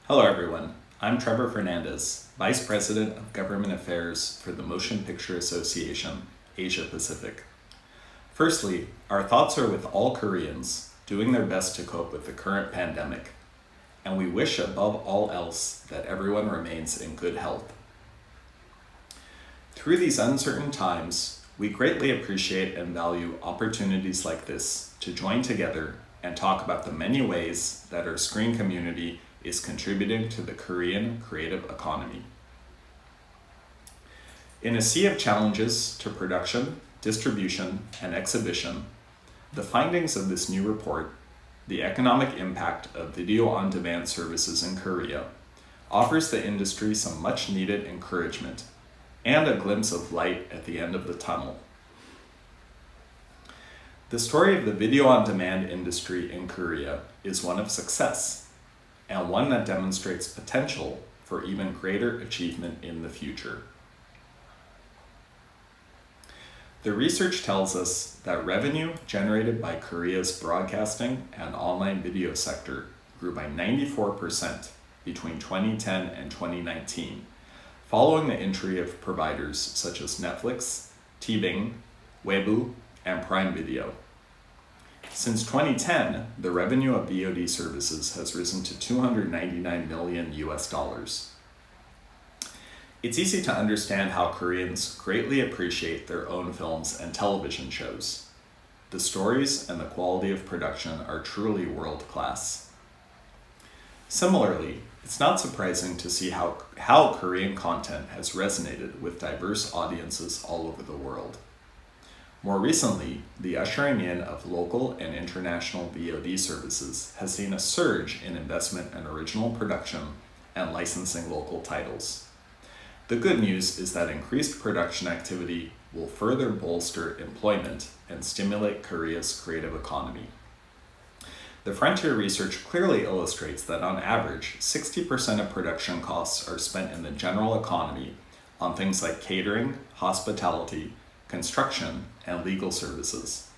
Hello everyone, I'm Trevor Fernandez, Vice President of Government Affairs for the Motion Picture Association, Asia Pacific. Firstly, our thoughts are with all Koreans doing their best to cope with the current pandemic, and we wish above all else that everyone remains in good health. Through these uncertain times, we greatly appreciate and value opportunities like this to join together and talk about the many ways that our screen community is contributing to the Korean creative economy. In a sea of challenges to production, distribution, and exhibition, the findings of this new report, The Economic Impact of Video on Demand Services in Korea, offers the industry some much needed encouragement and a glimpse of light at the end of the tunnel. The story of the video on demand industry in Korea is one of success, and one that demonstrates potential for even greater achievement in the future. The research tells us that revenue generated by Korea's broadcasting and online video sector grew by 94% between 2010 and 2019, following the entry of providers such as Netflix, TVING, Weibo, and Prime Video. Since 2010, the revenue of VOD services has risen to $299 million. It's easy to understand how Koreans greatly appreciate their own films and television shows. The stories and the quality of production are truly world-class. Similarly, it's not surprising to see how Korean content has resonated with diverse audiences all over the world. More recently, the ushering in of local and international VOD services has seen a surge in investment in original production and licensing local titles. The good news is that increased production activity will further bolster employment and stimulate Korea's creative economy. The Frontier research clearly illustrates that on average, 60% of production costs are spent in the general economy on things like catering, hospitality, construction, and legal services.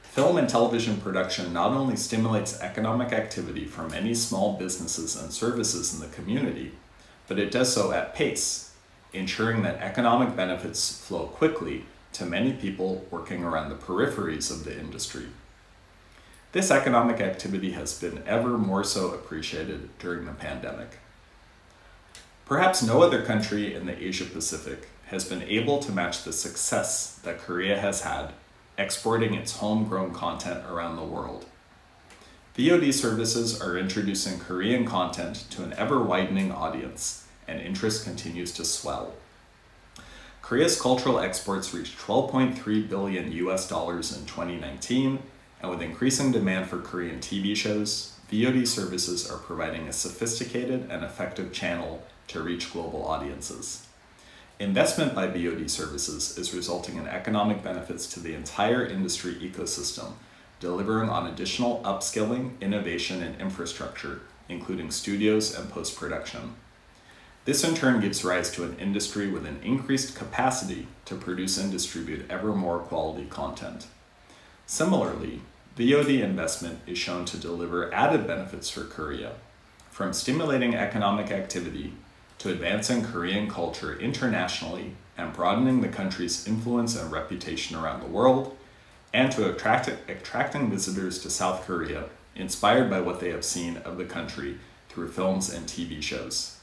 Film and television production not only stimulates economic activity for many small businesses and services in the community, but it does so at pace, ensuring that economic benefits flow quickly to many people working around the peripheries of the industry. This economic activity has been ever more so appreciated during the pandemic. Perhaps no other country in the Asia Pacific has been able to match the success that Korea has had exporting its homegrown content around the world. VOD services are introducing Korean content to an ever-widening audience, and interest continues to swell. Korea's cultural exports reached $12.3 billion in 2019, and with increasing demand for Korean TV shows, VOD services are providing a sophisticated and effective channel to reach global audiences. Investment by VOD services is resulting in economic benefits to the entire industry ecosystem, delivering on additional upskilling, innovation, and infrastructure, including studios and post-production. This in turn gives rise to an industry with an increased capacity to produce and distribute ever more quality content. Similarly, VOD investment is shown to deliver added benefits for Korea, from stimulating economic activity to advancing Korean culture internationally and broadening the country's influence and reputation around the world, and to attracting visitors to South Korea inspired by what they have seen of the country through films and TV shows.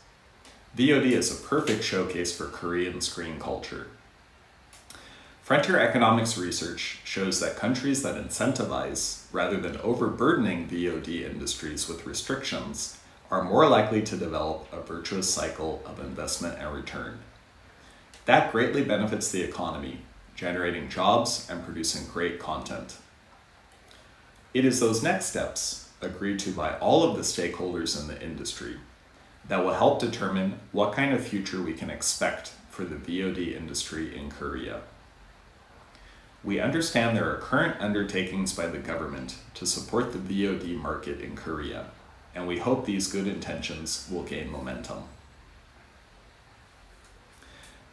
VOD is a perfect showcase for Korean screen culture. Frontier Economics research shows that countries that incentivize, rather than overburdening VOD industries with restrictions, are more likely to develop a virtuous cycle of investment and return. That greatly benefits the economy, generating jobs and producing great content. It is those next steps, agreed to by all of the stakeholders in the industry, that will help determine what kind of future we can expect for the VOD industry in Korea. We understand there are current undertakings by the government to support the VOD market in Korea, and we hope these good intentions will gain momentum.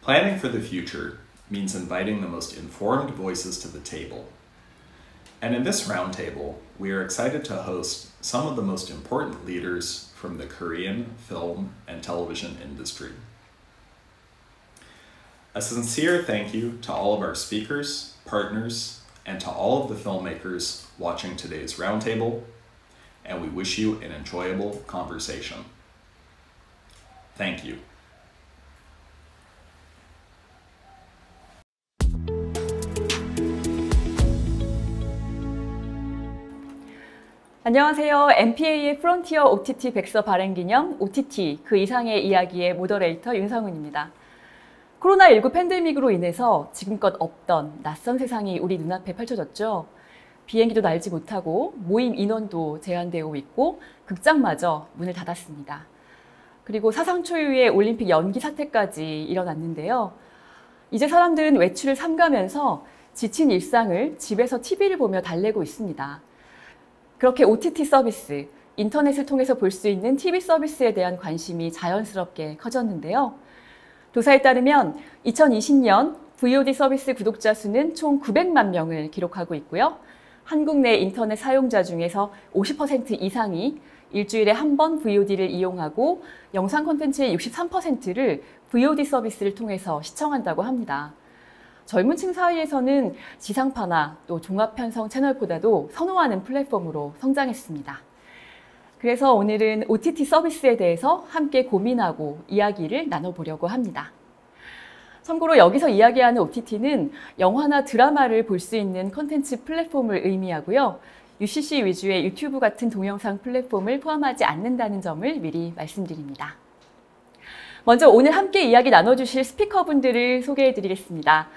Planning for the future means inviting the most informed voices to the table. And in this roundtable, we are excited to host some of the most important leaders from the Korean film and television industry. A sincere thank you to all of our speakers, partners, and to all of the filmmakers watching today's roundtable, and we wish you an enjoyable conversation. Thank you. 안녕하세요. MPA의 프론티어 OTT 백서 발행 기념 OTT 그 이상의 이야기의 모더레이터 윤성훈입니다. 코로나19 팬데믹으로 인해서 지금껏 없던 낯선 세상이 우리 눈앞에 펼쳐졌죠. 비행기도 날지 못하고 모임 인원도 제한되고 있고 극장마저 문을 닫았습니다. 그리고 사상 초유의 올림픽 연기 사태까지 일어났는데요. 이제 사람들은 외출을 삼가면서 지친 일상을 집에서 TV를 보며 달래고 있습니다. 그렇게 OTT 서비스, 인터넷을 통해서 볼 수 있는 TV 서비스에 대한 관심이 자연스럽게 커졌는데요. 조사에 따르면 2020년 VOD 서비스 구독자 수는 총 900만 명을 기록하고 있고요. 한국 내 인터넷 사용자 중에서 50% 이상이 일주일에 한 번 VOD를 이용하고 영상 콘텐츠의 63%를 VOD 서비스를 통해서 시청한다고 합니다. 젊은 층 사이에서는 지상파나 또 종합편성 채널보다도 선호하는 플랫폼으로 성장했습니다. 그래서 오늘은 OTT 서비스에 대해서 함께 고민하고 이야기를 나눠보려고 합니다. 참고로 여기서 이야기하는 OTT는 영화나 드라마를 볼 수 있는 콘텐츠 플랫폼을 의미하고요. UCC 위주의 유튜브 같은 동영상 플랫폼을 포함하지 않는다는 점을 미리 말씀드립니다. 먼저 오늘 함께 이야기 나눠주실 스피커분들을 소개해드리겠습니다.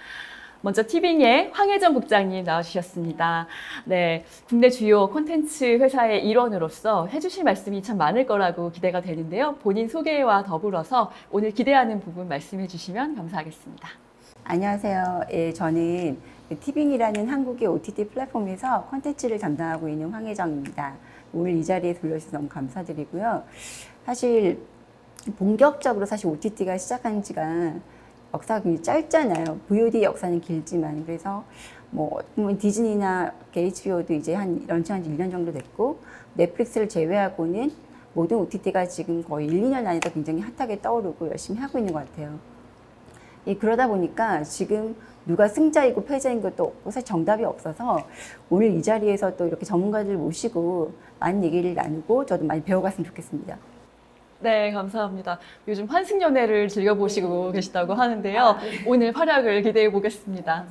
먼저 티빙의 황혜정 국장님 나와주셨습니다. 네, 국내 주요 콘텐츠 회사의 일원으로서 해주실 말씀이 참 많을 거라고 기대가 되는데요. 본인 소개와 더불어서 오늘 기대하는 부분 말씀해 주시면 감사하겠습니다. 안녕하세요. 예, 저는 티빙이라는 한국의 OTT 플랫폼에서 콘텐츠를 담당하고 있는 황혜정입니다. 오늘 이 자리에 불러주셔서 너무 감사드리고요. 사실 본격적으로 OTT가 시작한 지가 역사가 굉장히 짧잖아요. VOD 역사는 길지만. 그래서 뭐 디즈니나 HBO도 이제 런칭한 지 1년 정도 됐고, 넷플릭스를 제외하고는 모든 OTT가 지금 거의 1, 2년 안에서 굉장히 핫하게 떠오르고 열심히 하고 있는 것 같아요. 그러다 보니까 지금 누가 승자이고 패자인 것도 없고 사실 정답이 없어서 오늘 이 자리에서 또 이렇게 전문가들 모시고 많은 얘기를 나누고 저도 많이 배워갔으면 좋겠습니다. 네, 감사합니다. 요즘 환승연애를 즐겨보시고 계시다고 하는데요. 오늘 활약을 기대해 보겠습니다.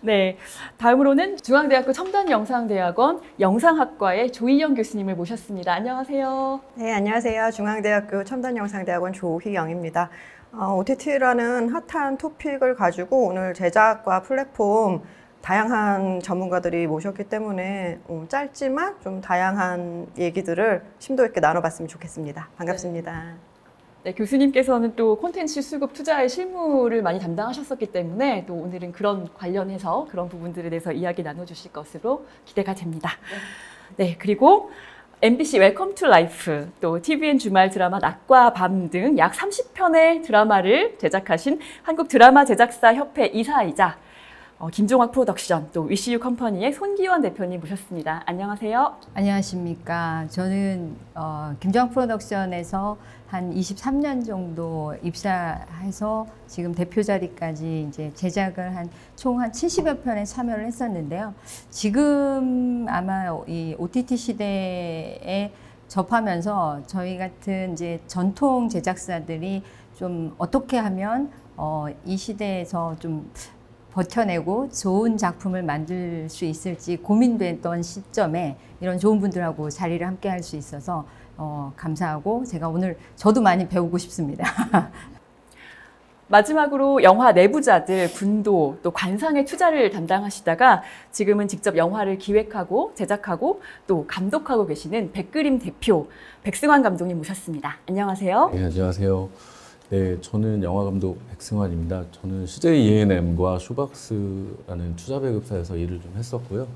네, 다음으로는 중앙대학교 첨단영상대학원 영상학과의 조희영 교수님을 모셨습니다. 안녕하세요. 네, 안녕하세요. 중앙대학교 첨단영상대학원 조희영입니다. OTT라는 핫한 토픽을 가지고 오늘 제작과 플랫폼 다양한 전문가들이 모셨기 때문에 짧지만 좀 다양한 얘기들을 심도 있게 나눠봤으면 좋겠습니다. 반갑습니다. 네, 교수님께서는 또 콘텐츠 수급 투자의 실무를 많이 담당하셨었기 때문에 또 오늘은 그런 관련해서 그런 부분들에 대해서 이야기 나눠주실 것으로 기대가 됩니다. 네, 그리고 MBC 웰컴 투 라이프, 또 TVN 주말 드라마 낮과 밤 등 약 30편의 드라마를 제작하신 한국 드라마 제작사 협회 이사이자 김종학 프로덕션, 또 위시유 컴퍼니의 손기원 대표님 모셨습니다. 안녕하세요. 안녕하십니까. 저는 김종학 프로덕션에서 한 23년 정도 입사해서 지금 대표 자리까지 이제 제작을 총 한 70여 편에 참여를 했었는데요. 지금 아마 이 OTT 시대에 접하면서 저희 같은 이제 전통 제작사들이 좀 어떻게 하면 이 시대에서 좀 버텨내고 좋은 작품을 만들 수 있을지 고민됐던 시점에 이런 좋은 분들하고 자리를 함께 할 수 있어서 감사하고 제가 오늘 저도 많이 배우고 싶습니다. 마지막으로 영화 내부자들, 군도, 또 관상의 투자를 담당하시다가 지금은 직접 영화를 기획하고 제작하고 또 감독하고 계시는 백그림 대표 백승환 감독님 모셨습니다. 안녕하세요. 네, 안녕하세요. 네, 저는 영화감독 백승환입니다. 저는 CJ ENM과 쇼박스라는 투자 배급사에서 일을 좀 했었고요.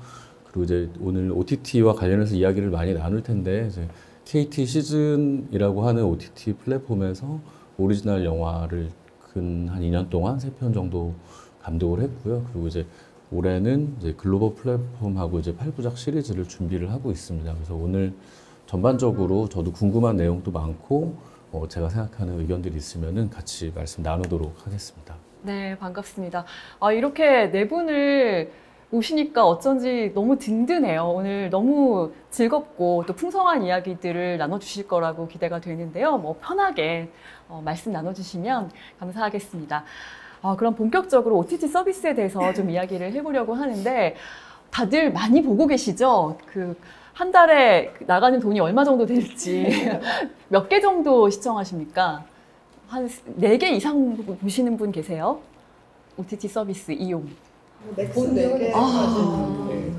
그리고 이제 오늘 OTT와 관련해서 이야기를 많이 나눌 텐데, 이제 KT 시즌이라고 하는 OTT 플랫폼에서 오리지널 영화를 근 한 2년 동안 3편 정도 감독을 했고요. 그리고 이제 올해는 이제 글로벌 플랫폼하고 이제 8부작 시리즈를 준비를 하고 있습니다. 그래서 오늘 전반적으로 저도 궁금한 내용도 많고 제가 생각하는 의견들이 있으면은 같이 말씀 나누도록 하겠습니다. 네, 반갑습니다. 이렇게 네 분을 오시니까 어쩐지 너무 든든해요. 오늘 너무 즐겁고 또 풍성한 이야기들을 나눠주실 거라고 기대가 되는데요. 뭐 편하게 말씀 나눠주시면 감사하겠습니다. 그럼 본격적으로 OTT 서비스에 대해서 좀 이야기를 해보려고 하는데 다들 많이 보고 계시죠? 한 달에 나가는 돈이 얼마 정도 될지 몇 개 정도 시청하십니까? 한 4개 이상 보시는 분 계세요? OTT 서비스 이용. 맥스 4개까지.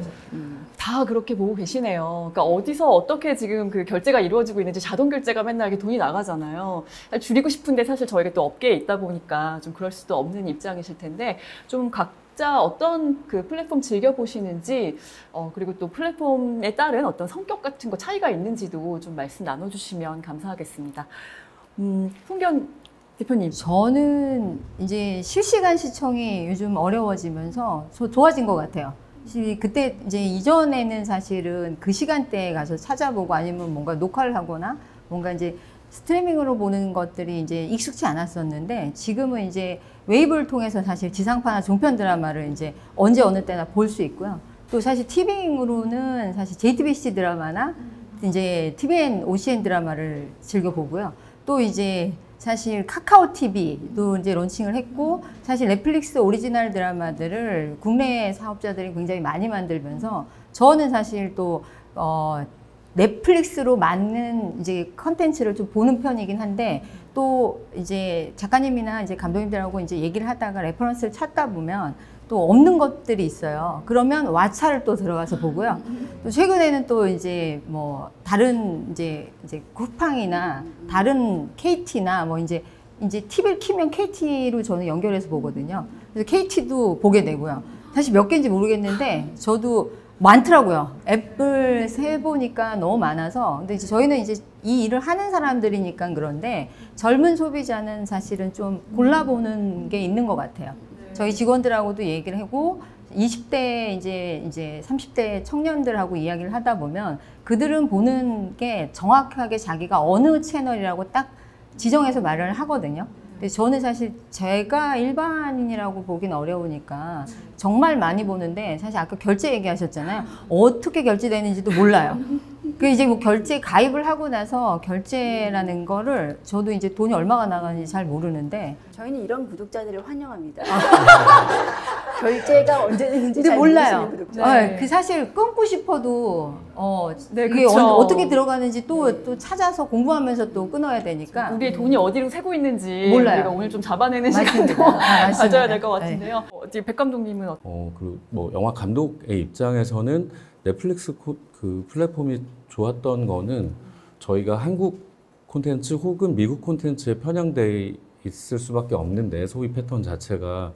다 그렇게 보고 계시네요. 그러니까 어디서 어떻게 지금 그 결제가 이루어지고 있는지 자동 결제가 맨날 이렇게 돈이 나가잖아요. 줄이고 싶은데 사실 저희가 또 업계에 있다 보니까 좀 그럴 수도 없는 입장이실 텐데 좀 각자 어떤 그 플랫폼 즐겨 보시는지 그리고 또 플랫폼에 따른 어떤 성격 같은 거 차이가 있는지도 좀 말씀 나눠주시면 감사하겠습니다. 송견 대표님. 저는 이제 실시간 시청이 요즘 어려워지면서 좋아진 것 같아요. 그때 이제 이전에는 사실은 그 시간대에 가서 찾아보고 아니면 뭔가 녹화를 하거나 뭔가 이제 스트리밍으로 보는 것들이 이제 익숙치 않았었는데 지금은 이제 웨이브를 통해서 사실 지상파나 종편 드라마를 이제 언제 어느 때나 볼 수 있고요. 또 사실 티빙으로는 사실 JTBC 드라마나 이제 TVN, OCN 드라마를 즐겨 보고요. 또 이제 사실 카카오 TV도 이제 론칭을 했고 사실 넷플릭스 오리지널 드라마들을 국내 사업자들이 굉장히 많이 만들면서 저는 사실 또 넷플릭스로 맞는 이제 컨텐츠를 좀 보는 편이긴 한데 또 이제 작가님이나 이제 감독님들하고 이제 얘기를 하다가 레퍼런스를 찾다 보면 또 없는 것들이 있어요. 그러면 왓챠를 또 들어가서 보고요. 또 최근에는 또 이제 뭐 다른 이제 쿠팡이나 다른 KT나 뭐 이제 TV를 키면 KT로 저는 연결해서 보거든요. 그래서 KT도 보게 되고요. 사실 몇 개인지 모르겠는데 저도 많더라고요. 앱을 세보니까 너무 많아서. 근데 이제 저희는 이제 이 일을 하는 사람들이니까 그런데 젊은 소비자는 사실은 좀 골라보는 게 있는 것 같아요. 저희 직원들하고도 얘기를 하고 20대 이제 30대 청년들하고 이야기를 하다 보면 그들은 보는 게 정확하게 자기가 어느 채널이라고 딱 지정해서 말을 하거든요. 근데 저는 사실 제가 일반인이라고 보긴 어려우니까 정말 많이 보는데 사실 아까 결제 얘기하셨잖아요. 어떻게 결제되는지도 몰라요. 그 이제 뭐 결제 가입을 하고 나서 결제라는 거를 저도 이제 돈이 얼마가 나가는지 잘 모르는데 저희는 이런 구독자들을 환영합니다. 결제가 언제 되는지 근데 잘 몰라요. 모르시는 구독자. 네. 그 사실 끊고 싶어도 네, 그게 그쵸. 어떻게 들어가는지 또 찾아서 공부하면서 또 끊어야 되니까 우리의 돈이 어디로 새고 있는지 몰라요. 우리가 오늘 좀 잡아내는 맞습니다. 시간도 맞습니다. 가져야 될 것 같은데요. 백 감독님은 그리고 뭐 영화 감독의 입장에서는 넷플릭스 그 플랫폼이 좋았던 거는 저희가 한국 콘텐츠 혹은 미국 콘텐츠에 편향돼 있을 수밖에 없는데 소비 패턴 자체가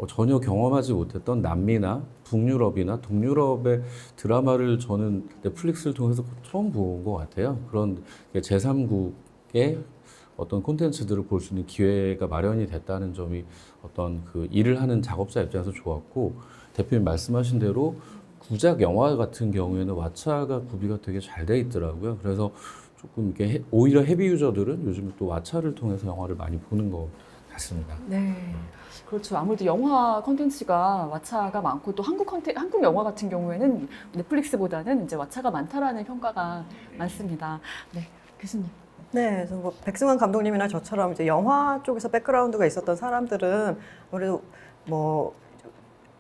전혀 경험하지 못했던 남미나 북유럽이나 동유럽의 드라마를 저는 넷플릭스를 통해서 처음 본 것 같아요. 그런 제3국의 어떤 콘텐츠들을 볼 수 있는 기회가 마련이 됐다는 점이 어떤 그 일을 하는 작업자 입장에서 좋았고, 대표님 말씀하신 대로 구작 영화 같은 경우에는 왓챠가 구비가 되게 잘 돼 있더라고요. 그래서 조금 이렇게 오히려 헤비 유저들은 요즘 또 왓챠를 통해서 영화를 많이 보는 것 같습니다. 네. 그렇죠. 아무래도 영화 콘텐츠가 왓챠가 많고 또 한국 영화 같은 경우에는 넷플릭스보다는 이제 왓챠가 많다라는 평가가 많습니다. 네, 교수님. 네, 그래서 뭐 백승환 감독님이나 저처럼 이제 영화 쪽에서 백그라운드가 있었던 사람들은 아무래도 뭐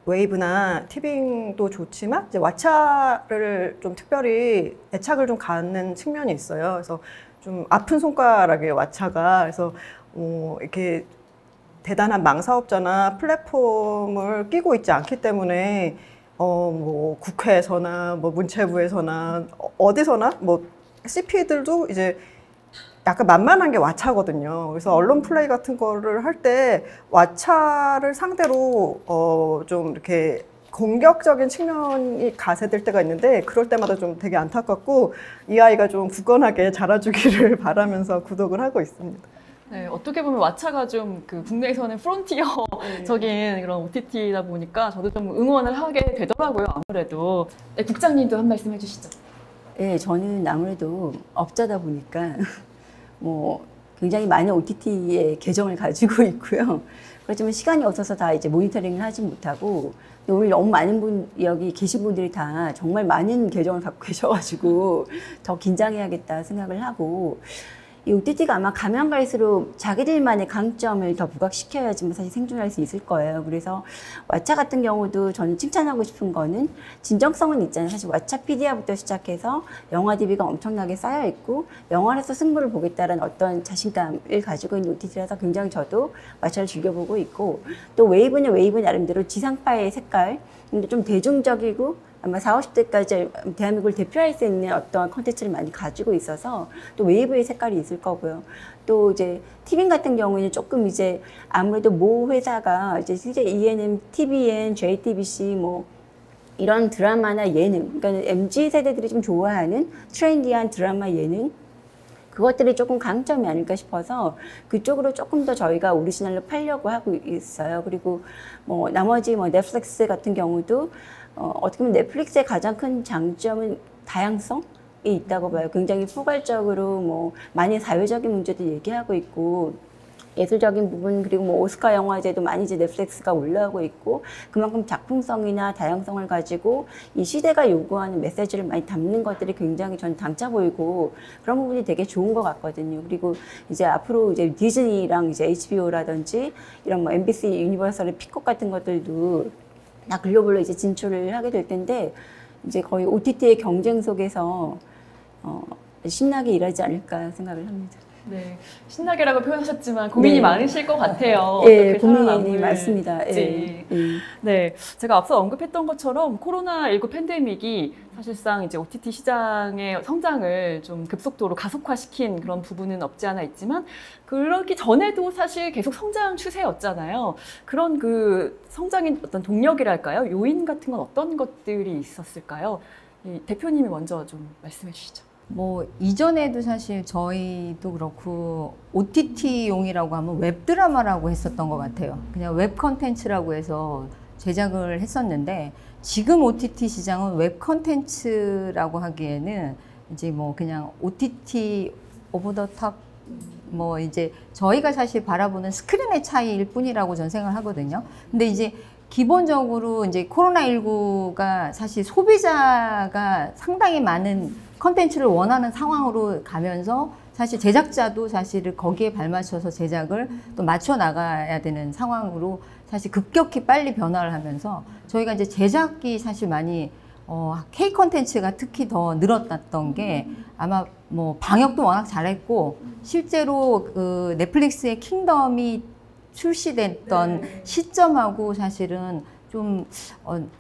웨이브나 티빙도 좋지만 이제 왓챠를 좀 특별히 애착을 좀 갖는 측면이 있어요. 그래서 좀 아픈 손가락이에요, 왓챠가. 그래서 이렇게 대단한 망사업자나 플랫폼을 끼고 있지 않기 때문에 뭐 국회에서나 뭐 문체부에서나 어디서나 뭐 CP들도 이제 약간 만만한 게 왓챠거든요. 그래서 언론 플레이 같은 거를 할 때 왓챠를 상대로 좀 이렇게 공격적인 측면이 가세될 때가 있는데 그럴 때마다 좀 되게 안타깝고 이 아이가 좀 굳건하게 자라주기를 바라면서 구독을 하고 있습니다. 네, 어떻게 보면 왓챠가 좀 그 국내에서는 프론티어적인 그런 OTT다 보니까 저도 좀 응원을 하게 되더라고요. 아무래도. 네, 국장님도 한 말씀 해주시죠. 예, 저는 아무래도 업자다 보니까 뭐 굉장히 많은 OTT의 계정을 가지고 있고요. 그렇지만 시간이 없어서 다 이제 모니터링을 하지 못하고, 오늘 너무 많은 분, 여기 계신 분들이 다 정말 많은 계정을 갖고 계셔가지고 더 긴장해야겠다 생각을 하고, 이 OTT가 아마 가면 갈수록 자기들만의 강점을 더 부각시켜야지만 사실 생존할 수 있을 거예요. 그래서 왓챠 같은 경우도 저는 칭찬하고 싶은 거는 진정성은 있잖아요. 사실 왓챠피디아부터 시작해서 영화 DB가 엄청나게 쌓여 있고 영화로서 승부를 보겠다는 어떤 자신감을 가지고 있는 OTT라서 굉장히 저도 왓챠를 즐겨보고 있고, 또 웨이브는 웨이브 나름대로 지상파의 색깔, 근데 좀 대중적이고 아마 40, 50대까지 대한민국을 대표할 수 있는 어떤 콘텐츠를 많이 가지고 있어서 또 웨이브의 색깔이 있을 거고요. 또 이제 티빙 같은 경우에는 조금 이제 아무래도 모 회사가 이제 실제 ENM, TVN, JTBC 뭐 이런 드라마나 예능, 그러니까 MZ 세대들이 좀 좋아하는 트렌디한 드라마 예능, 그것들이 조금 강점이 아닐까 싶어서 그쪽으로 조금 더 저희가 오리지널로 팔려고 하고 있어요. 그리고 뭐 나머지 뭐 넷플릭스 같은 경우도 어떻게 보면 넷플릭스의 가장 큰 장점은 다양성이 있다고 봐요. 굉장히 포괄적으로 뭐 많이 사회적인 문제도 얘기하고 있고, 예술적인 부분, 그리고 뭐 오스카 영화제도 많이 이제 넷플릭스가 올라오고 있고, 그만큼 작품성이나 다양성을 가지고 이 시대가 요구하는 메시지를 많이 담는 것들이 굉장히 저는 당차 보이고, 그런 부분이 되게 좋은 것 같거든요. 그리고 이제 앞으로 이제 디즈니랑 이제 HBO라든지 이런 뭐 MBC 유니버설의 피콕 같은 것들도 다 글로벌로 이제 진출을 하게 될 텐데, 이제 거의 OTT의 경쟁 속에서 신나게 일하지 않을까 생각을 합니다. 네, 신나게라고 표현하셨지만 고민이 네. 많으실 것 같아요. 예, 어떻게 고민이 살아남을지. 많습니다. 예. 네, 제가 앞서 언급했던 것처럼 코로나19 팬데믹이 사실상 이제 OTT 시장의 성장을 좀 급속도로 가속화시킨 그런 부분은 없지 않아 있지만, 그러기 전에도 사실 계속 성장 추세였잖아요. 그런 그 성장의 어떤 동력이랄까요? 요인 같은 건 어떤 것들이 있었을까요? 이 대표님이 먼저 좀 말씀해 주시죠. 뭐 이전에도 사실 저희도 그렇고 OTT용이라고 하면 웹드라마라고 했었던 것 같아요. 그냥 웹 컨텐츠라고 해서 제작을 했었는데, 지금 OTT 시장은 웹 컨텐츠라고 하기에는 이제 뭐 그냥 OTT 오버 더 탑, 뭐 이제 저희가 사실 바라보는 스크린의 차이일 뿐이라고 저는 생각을 하거든요. 근데 이제 기본적으로 이제 코로나19가 사실 소비자가 상당히 많은 컨텐츠를 원하는 상황으로 가면서 사실 제작자도 사실은 거기에 발맞춰서 제작을 또 맞춰 나가야 되는 상황으로 사실 급격히 빨리 변화를 하면서 저희가 이제 제작이 사실 많이 K 컨텐츠가 특히 더 늘었던 게 아마 뭐 방역도 워낙 잘했고, 실제로 그 넷플릭스의 킹덤이 출시됐던 시점하고 사실은 좀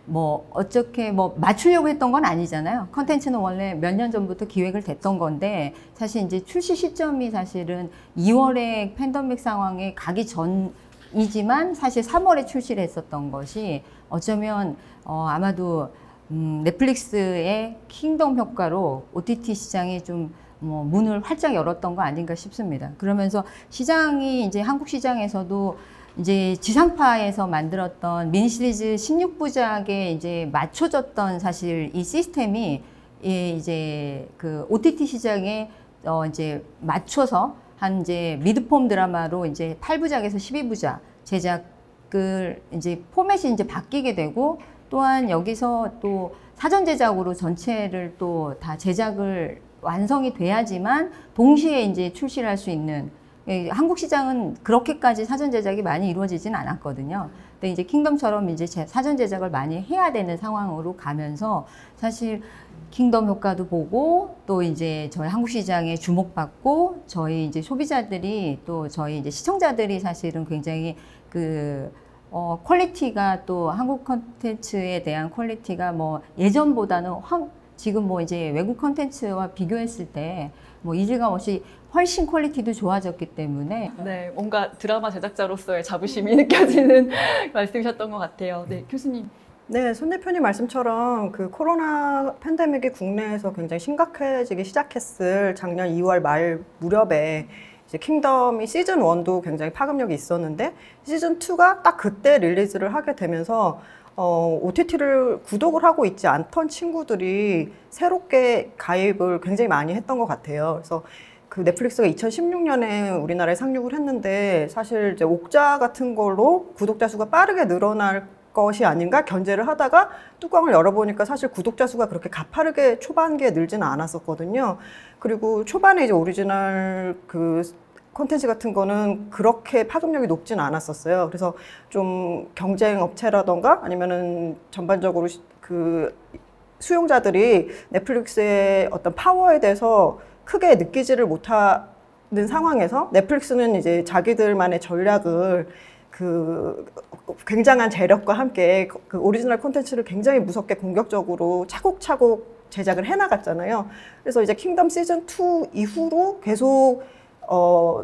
뭐 어떻게 뭐 맞추려고 했던 건 아니잖아요. 컨텐츠는 원래 몇 년 전부터 기획을 됐던 건데, 사실 이제 출시 시점이 사실은 2월에 팬데믹 상황에 가기 전이지만 사실 3월에 출시를 했었던 것이 어쩌면 아마도 넷플릭스의 킹덤 효과로 OTT 시장이 좀 뭐 문을 활짝 열었던 거 아닌가 싶습니다. 그러면서 시장이 이제 한국 시장에서도 이제 지상파에서 만들었던 미니 시리즈 16부작에 이제 맞춰졌던 사실 이 시스템이 이제 그 OTT 시장에 이제 맞춰서 한 이제 미드폼 드라마로 이제 8부작에서 12부작 제작을 이제 포맷이 이제 바뀌게 되고, 또한 여기서 또 사전 제작으로 전체를 또 다 제작을 완성이 돼야지만 동시에 이제 출시를 할 수 있는, 한국 시장은 그렇게까지 사전 제작이 많이 이루어지진 않았거든요. 근데 이제 킹덤처럼 이제 사전 제작을 많이 해야 되는 상황으로 가면서 사실 킹덤 효과도 보고, 또 이제 저희 한국 시장에 주목받고, 저희 이제 소비자들이 또 저희 이제 시청자들이 사실은 굉장히 그 퀄리티가 또 한국 콘텐츠에 대한 퀄리티가 뭐 예전보다는 지금 뭐 이제 외국 콘텐츠와 비교했을 때 뭐 이질감 없이 훨씬 퀄리티도 좋아졌기 때문에. 네, 뭔가 드라마 제작자로서의 자부심이 느껴지는 말씀이셨던 것 같아요. 네, 교수님. 네, 손 대표님 말씀처럼 그 코로나 팬데믹이 국내에서 굉장히 심각해지기 시작했을 작년 2월 말 무렵에 이제 킹덤이 시즌 1도 굉장히 파급력이 있었는데, 시즌 2가 딱 그때 릴리즈를 하게 되면서 OTT를 구독을 하고 있지 않던 친구들이 새롭게 가입을 굉장히 많이 했던 것 같아요. 그래서 그 넷플릭스가 2016년에 우리나라에 상륙을 했는데 사실 이제 옥자 같은 걸로 구독자 수가 빠르게 늘어날 것이 아닌가 견제를 하다가 뚜껑을 열어보니까 사실 구독자 수가 그렇게 가파르게 초반기에 늘지는 않았었거든요. 그리고 초반에 이제 오리지널 그 콘텐츠 같은 거는 그렇게 파급력이 높지는 않았었어요. 그래서 좀 경쟁 업체라던가 아니면은 전반적으로 그 수용자들이 넷플릭스의 어떤 파워에 대해서 크게 느끼지를 못하는 상황에서 넷플릭스는 이제 자기들만의 전략을 그 굉장한 재력과 함께 그 오리지널 콘텐츠를 굉장히 무섭게 공격적으로 차곡차곡 제작을 해나갔잖아요. 그래서 이제 킹덤 시즌 2 이후로 계속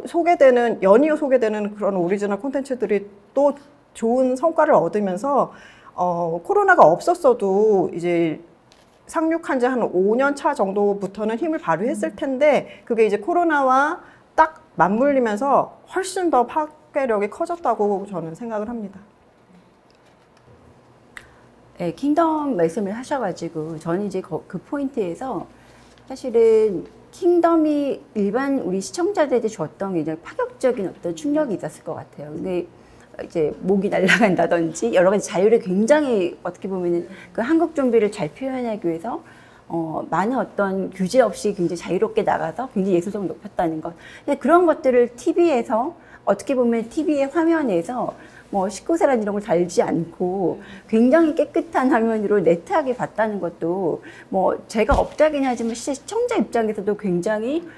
소개되는 연이어 소개되는 그런 오리지널 콘텐츠들이 또 좋은 성과를 얻으면서 코로나가 없었어도 이제 상륙한 지 한 5년 차 정도부터는 힘을 발휘했을 텐데 그게 이제 코로나와 딱 맞물리면서 훨씬 더 파괴력이 커졌다고 저는 생각을 합니다. 네, 킹덤 말씀을 하셔가지고 저는 이제 그 포인트에서 사실은 킹덤이 일반 우리 시청자들에게 줬던 굉장히 파격적인 어떤 충격이 있었을 것 같아요. 근데 이제 목이 날아간다든지 여러 가지 자유를 굉장히 어떻게 보면은 그 한국 좀비를 잘 표현하기 위해서 많은 어떤 규제 없이 굉장히 자유롭게 나가서 굉장히 예술성을 높였다는 것. 근데 그런 것들을 TV에서 어떻게 보면 TV의 화면에서 뭐 19세란 이런 걸 달지 않고 굉장히 깨끗한 화면으로 네트하게 봤다는 것도 뭐 제가 업자긴 하지만 시청자 입장에서도 굉장히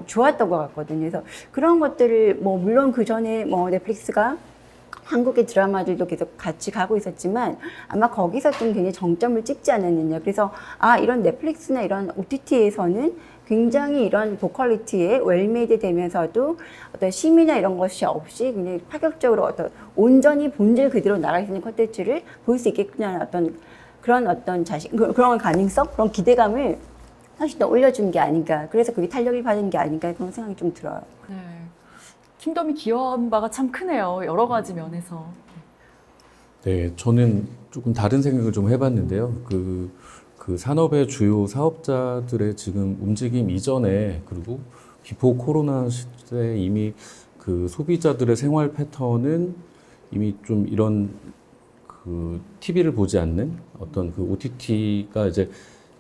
좋았던 것 같거든요. 그래서 그런 것들을 뭐 물론 그 전에 뭐 넷플릭스가 한국의 드라마들도 계속 같이 가고 있었지만 아마 거기서 좀 굉장히 정점을 찍지 않았느냐. 그래서 이런 넷플릭스나 이런 OTT에서는 굉장히 이런 고퀄리티에 웰메이드 되면서도 어떤 심의나 이런 것이 없이 굉장히 파격적으로 어떤 온전히 본질 그대로 나갈 수 있는 콘텐츠를 볼 수 있겠구나 어떤 그런 어떤 그런 가능성, 그런 기대감을 사실 더 올려준 게 아닌가. 그래서 그게 탄력을 받은 게 아닌가 그런 생각이 좀 들어요. 네. 킹덤이 기여한 바가 참 크네요. 여러 가지 면에서. 네, 저는 조금 다른 생각을 좀 해봤는데요. 그 산업의 주요 사업자들의 지금 움직임 이전에 그리고 비포 코로나 시대에 이미 그 소비자들의 생활 패턴은 이미 좀 이런 그 TV를 보지 않는 어떤 그 OTT가 이제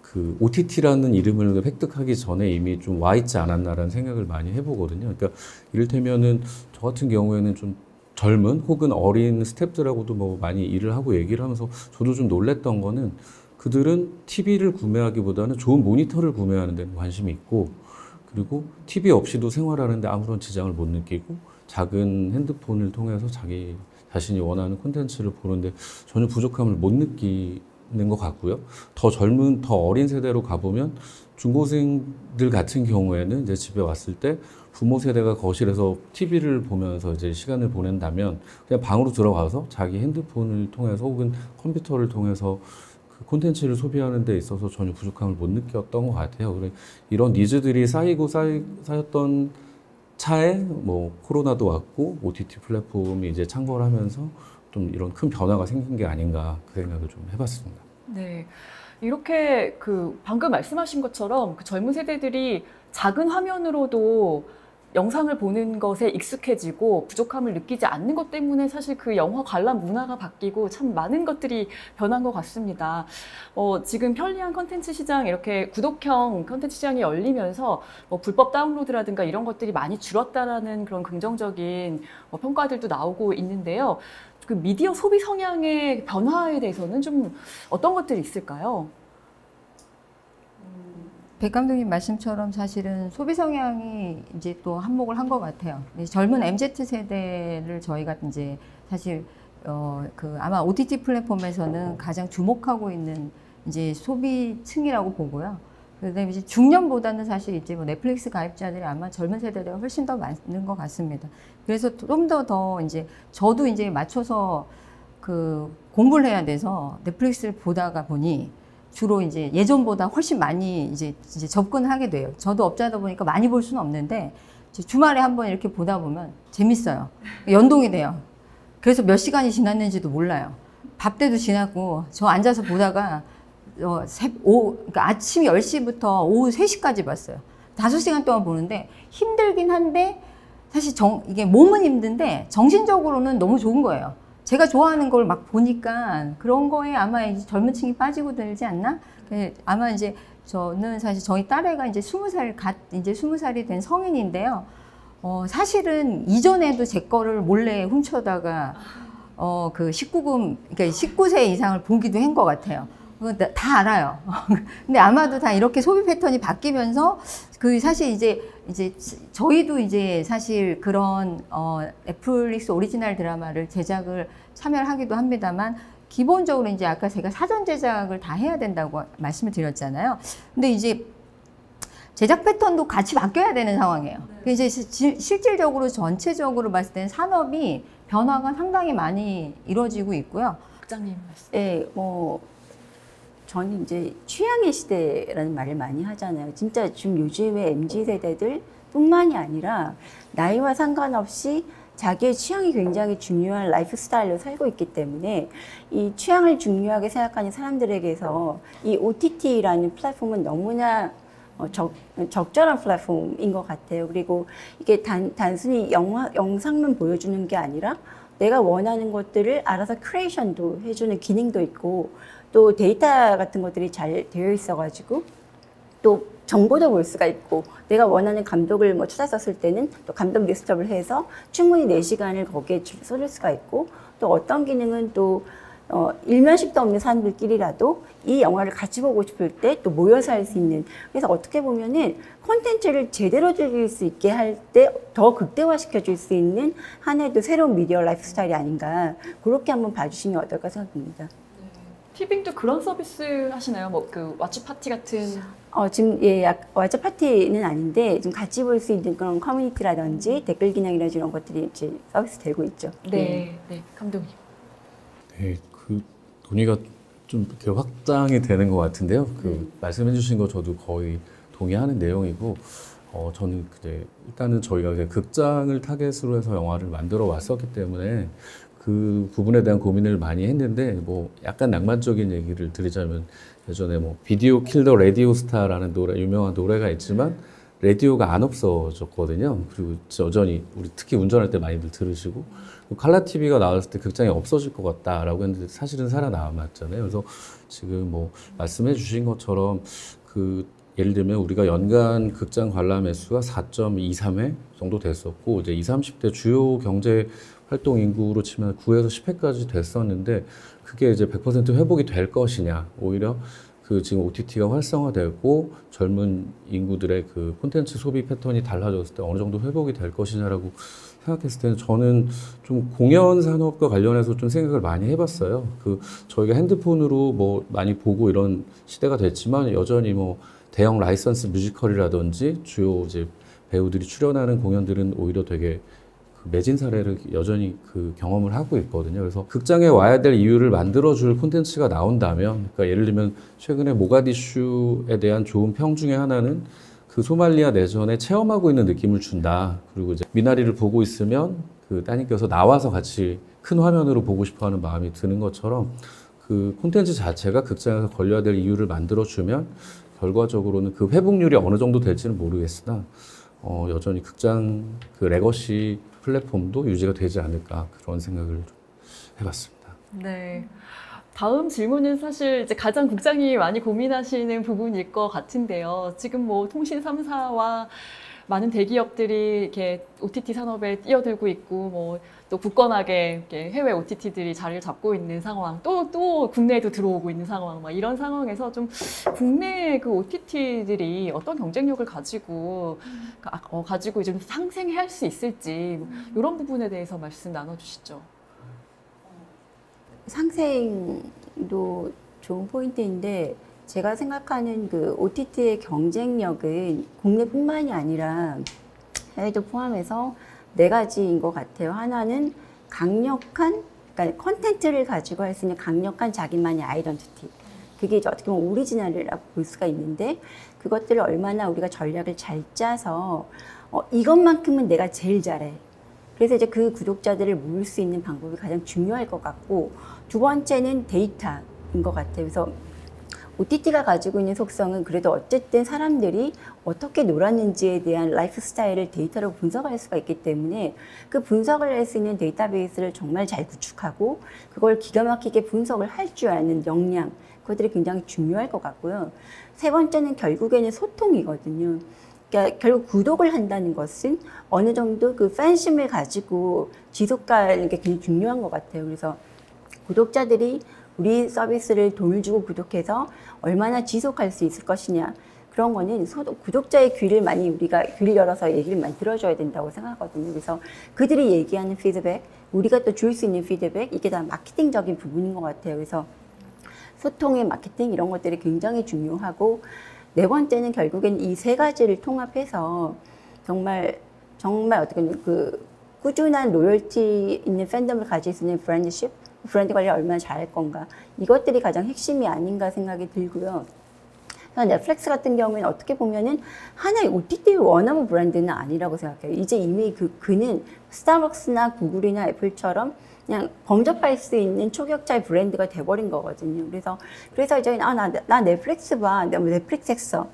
그 OTT라는 이름을 획득하기 전에 이미 좀 와 있지 않았나라는 생각을 많이 해보거든요. 그러니까 이를테면은 저 같은 경우에는 좀 젊은 혹은 어린 스태프들하고도 뭐 많이 일을 하고 얘기를 하면서 저도 좀 놀랬던 거는 그들은 TV를 구매하기보다는 좋은 모니터를 구매하는 데는 관심이 있고 그리고 TV 없이도 생활하는데 아무런 지장을 못 느끼고 작은 핸드폰을 통해서 자기 자신이 원하는 콘텐츠를 보는데 전혀 부족함을 못 느끼는 것 같고요. 더 젊은, 더 어린 세대로 가보면 중고생들 같은 경우에는 이제 집에 왔을 때 부모 세대가 거실에서 TV를 보면서 이제 시간을 보낸다면 그냥 방으로 들어가서 자기 핸드폰을 통해서 혹은 컴퓨터를 통해서 그 콘텐츠를 소비하는 데 있어서 전혀 부족함을 못 느꼈던 것 같아요. 그래 이런 니즈들이 쌓였던 차에 뭐 코로나도 왔고 OTT 플랫폼이 이제 창궐 하면서 좀 이런 큰 변화가 생긴 게 아닌가 그 생각을 좀 해봤습니다. 네. 이렇게 그 방금 말씀하신 것처럼 그 젊은 세대들이 작은 화면으로도 영상을 보는 것에 익숙해지고 부족함을 느끼지 않는 것 때문에 사실 그 영화 관람 문화가 바뀌고 참 많은 것들이 변한 것 같습니다. 지금 편리한 컨텐츠 시장, 이렇게 구독형 컨텐츠 시장이 열리면서 뭐 불법 다운로드라든가 이런 것들이 많이 줄었다라는 그런 긍정적인 평가들도 나오고 있는데요. 그 미디어 소비 성향의 변화에 대해서는 좀 어떤 것들이 있을까요? 백 감독님 말씀처럼 사실은 소비 성향이 이제 또 한몫을 한 것 같아요. 젊은 MZ 세대를 저희가 이제 사실 아마 OTT 플랫폼에서는 가장 주목하고 있는 이제 소비층이라고 보고요. 그다음에 이제 중년보다는 사실 이제 뭐 넷플릭스 가입자들이 아마 젊은 세대가 훨씬 더 많은 것 같습니다. 그래서 좀 더 이제 저도 이제 맞춰서 그 공부를 해야 돼서 넷플릭스를 보다가 보니 주로 이제 예전보다 훨씬 많이 이제 접근을 하게 돼요. 저도 업자다 보니까 많이 볼 수는 없는데 주말에 한번 이렇게 보다 보면 재밌어요. 연동이 돼요. 그래서 몇 시간이 지났는지도 몰라요. 밥 때도 지났고 저 앉아서 보다가 그러니까 아침 10시부터 오후 3시까지 봤어요. 5시간 동안 보는데 힘들긴 한데 사실 이게 몸은 힘든데 정신적으로는 너무 좋은 거예요. 제가 좋아하는 걸 막 보니까 그런 거에 아마 이제 젊은 층이 빠지고 들지 않나? 아마 이제 저는 사실 저희 딸애가 이제 20살이 된 성인인데요. 사실은 이전에도 제 거를 몰래 훔쳐다가 그 19금, 그러니까 19세 이상을 보기도 한 것 같아요. 다 알아요. 근데 아마도 다 이렇게 소비 패턴이 바뀌면서 그 사실 이제 저희도 이제 사실 그런 넷플릭스 오리지널 드라마를 제작을 참여를 하기도 합니다만 기본적으로 이제 아까 제가 사전 제작을 다 해야 된다고 말씀을 드렸잖아요. 근데 이제 제작 패턴도 같이 바뀌어야 되는 상황이에요. 이제 실질적으로 전체적으로 봤을 때는 산업이 변화가 상당히 많이 이루어지고 있고요. 국장님 말씀. 네, 저는 이제 취향의 시대라는 말을 많이 하잖아요. 진짜 지금 요즘에 MZ세대들 뿐만이 아니라 나이와 상관없이 자기의 취향이 굉장히 중요한 라이프 스타일로 살고 있기 때문에 이 취향을 중요하게 생각하는 사람들에게서 이 OTT라는 플랫폼은 너무나 적절한 플랫폼인 것 같아요. 그리고 이게 단순히 영상만 보여주는 게 아니라 내가 원하는 것들을 알아서 큐레이션도 해주는 기능도 있고 또 데이터 같은 것들이 잘 되어 있어가지고 또 정보도 볼 수가 있고 내가 원하는 감독을 찾았었을 때는 또 감독 리스트업을 해서 충분히 4시간을 거기에 쏟을 수가 있고 또 어떤 기능은 또 일면식도 없는 사람들끼리라도 이 영화를 같이 보고 싶을 때 또 모여서 할 수 있는 그래서 어떻게 보면은 콘텐츠를 제대로 즐길 수 있게 할 때 더 극대화시켜 줄 수 있는 하나의 새로운 미디어 라이프 스타일이 아닌가 그렇게 한번 봐주시면 어떨까 생각합니다. 티빙도 그런 서비스 하시나요? 그 왓츠 파티 같은? 지금 왓츠 파티는 아닌데 좀 같이 볼 수 있는 그런 커뮤니티라든지 댓글 기능이라든지 이런 것들이 이제 서비스 되고 있죠. 네, 감독님. 네, 그 논의가 좀 이렇게 확장이 되는 것 같은데요. 말씀해주신 거 저도 거의 동의하는 내용이고, 저는 일단은 저희가 극장을 타겟으로 해서 영화를 만들어 왔었기 때문에 그 부분에 대한 고민을 많이 했는데 약간 낭만적인 얘기를 드리자면 예전에 비디오 킬더 라디오 스타라는 유명한 노래가 있지만 라디오가 안 없어졌거든요. 그리고 여전히 우리 특히 운전할 때 많이들 들으시고 칼라 TV가 나왔을 때 극장이 없어질 것 같다라고 했는데 사실은 살아남았잖아요. 그래서 지금 말씀해 주신 것처럼 예를 들면 우리가 연간 극장 관람 횟수가 4.23회 정도 됐었고 이제 20, 30대 주요 경제 활동 인구로 치면 9에서 10회까지 됐었는데 그게 이제 100% 회복이 될 것이냐 오히려 지금 OTT가 활성화되고 젊은 인구들의 콘텐츠 소비 패턴이 달라졌을 때 어느 정도 회복이 될 것이냐라고 생각했을 때는 저는 좀 공연 산업과 관련해서 좀 생각을 많이 해봤어요. 저희가 핸드폰으로 많이 보고 이런 시대가 됐지만 여전히 대형 라이선스 뮤지컬이라든지 주요 이제 배우들이 출연하는 공연들은 오히려 되게 매진 사례를 여전히 경험을 하고 있거든요. 그래서 극장에 와야 될 이유를 만들어줄 콘텐츠가 나온다면, 그러니까 예를 들면 최근에 모가디슈에 대한 좋은 평 중에 하나는 소말리아 내전에 체험하고 있는 느낌을 준다. 그리고 이제 미나리를 보고 있으면 따님께서 나와서 같이 큰 화면으로 보고 싶어하는 마음이 드는 것처럼 콘텐츠 자체가 극장에서 걸려야 될 이유를 만들어주면 결과적으로는 회복률이 어느 정도 될지는 모르겠으나 여전히 극장 레거시 플랫폼도 유지가 되지 않을까 그런 생각을 좀 해봤습니다. 네. 다음 질문은 사실 이제 가장 국장이 많이 고민하시는 부분일 것 같은데요. 지금 통신 3사와 많은 대기업들이 이렇게 OTT 산업에 뛰어들고 있고 또 굳건하게 이렇게 해외 OTT들이 자리를 잡고 있는 상황, 또 국내에도 들어오고 있는 상황, 이런 상황에서 좀 국내 OTT들이 어떤 경쟁력을 가지고 좀 상생할 수 있을지 이런 부분에 대해서 말씀 나눠주시죠. 상생도 좋은 포인트인데 제가 생각하는 OTT의 경쟁력은 국내뿐만이 아니라 해외도 포함해서 4가지인 것 같아요. 하나는 강력한, 그러니까 컨텐츠를 가지고 할 수 있는 강력한 자기만의 아이덴티티. 그게 이제 어떻게 보면 오리지널이라고 볼 수가 있는데 그것들을 얼마나 우리가 전략을 잘 짜서 이것만큼은 내가 제일 잘해. 그래서 이제 그 구독자들을 모을 수 있는 방법이 가장 중요할 것 같고, 두 번째는 데이터인 것 같아요. 그래서 OTT가 가지고 있는 속성은 그래도 어쨌든 사람들이 어떻게 놀았는지에 대한 라이프 스타일을 데이터로 분석할 수가 있기 때문에 그 분석을 할 수 있는 데이터베이스를 정말 잘 구축하고 그걸 기가 막히게 분석을 할 줄 아는 역량, 그것들이 굉장히 중요할 것 같고요. 세 번째는 결국에는 소통이거든요. 그러니까 결국 구독을 한다는 것은 어느 정도 그 팬심을 가지고 지속가는 게 굉장히 중요한 것 같아요. 그래서 구독자들이 우리 서비스를 돈을 주고 구독해서 얼마나 지속할 수 있을 것이냐, 그런 거는 구독자의 귀를 많이 우리가 귀를 열어서 얘기를 많이 들어줘야 된다고 생각하거든요. 그래서 그들이 얘기하는 피드백, 우리가 또 줄 수 있는 피드백, 이게 다 마케팅적인 부분인 것 같아요. 그래서 소통의 마케팅 이런 것들이 굉장히 중요하고, 네 번째는 결국엔 이 세 가지를 통합해서 정말 어떻게 그 꾸준한 로열티 있는 팬덤을 가질 수 있는 브랜드십, 브랜드 관리를 얼마나 잘할 건가, 이것들이 가장 핵심이 아닌가 생각이 들고요. 넷플릭스 같은 경우에는 어떻게 보면은 하나의 OTT 원어브 브랜드는 아니라고 생각해요. 이제 이미 그는 스타벅스나 구글이나 애플처럼 그냥 범접할 수 있는 초격자의 브랜드가 돼버린 거거든요. 그래서 이제 나 넷플릭스 봐, 내가 넷플릭스 했어,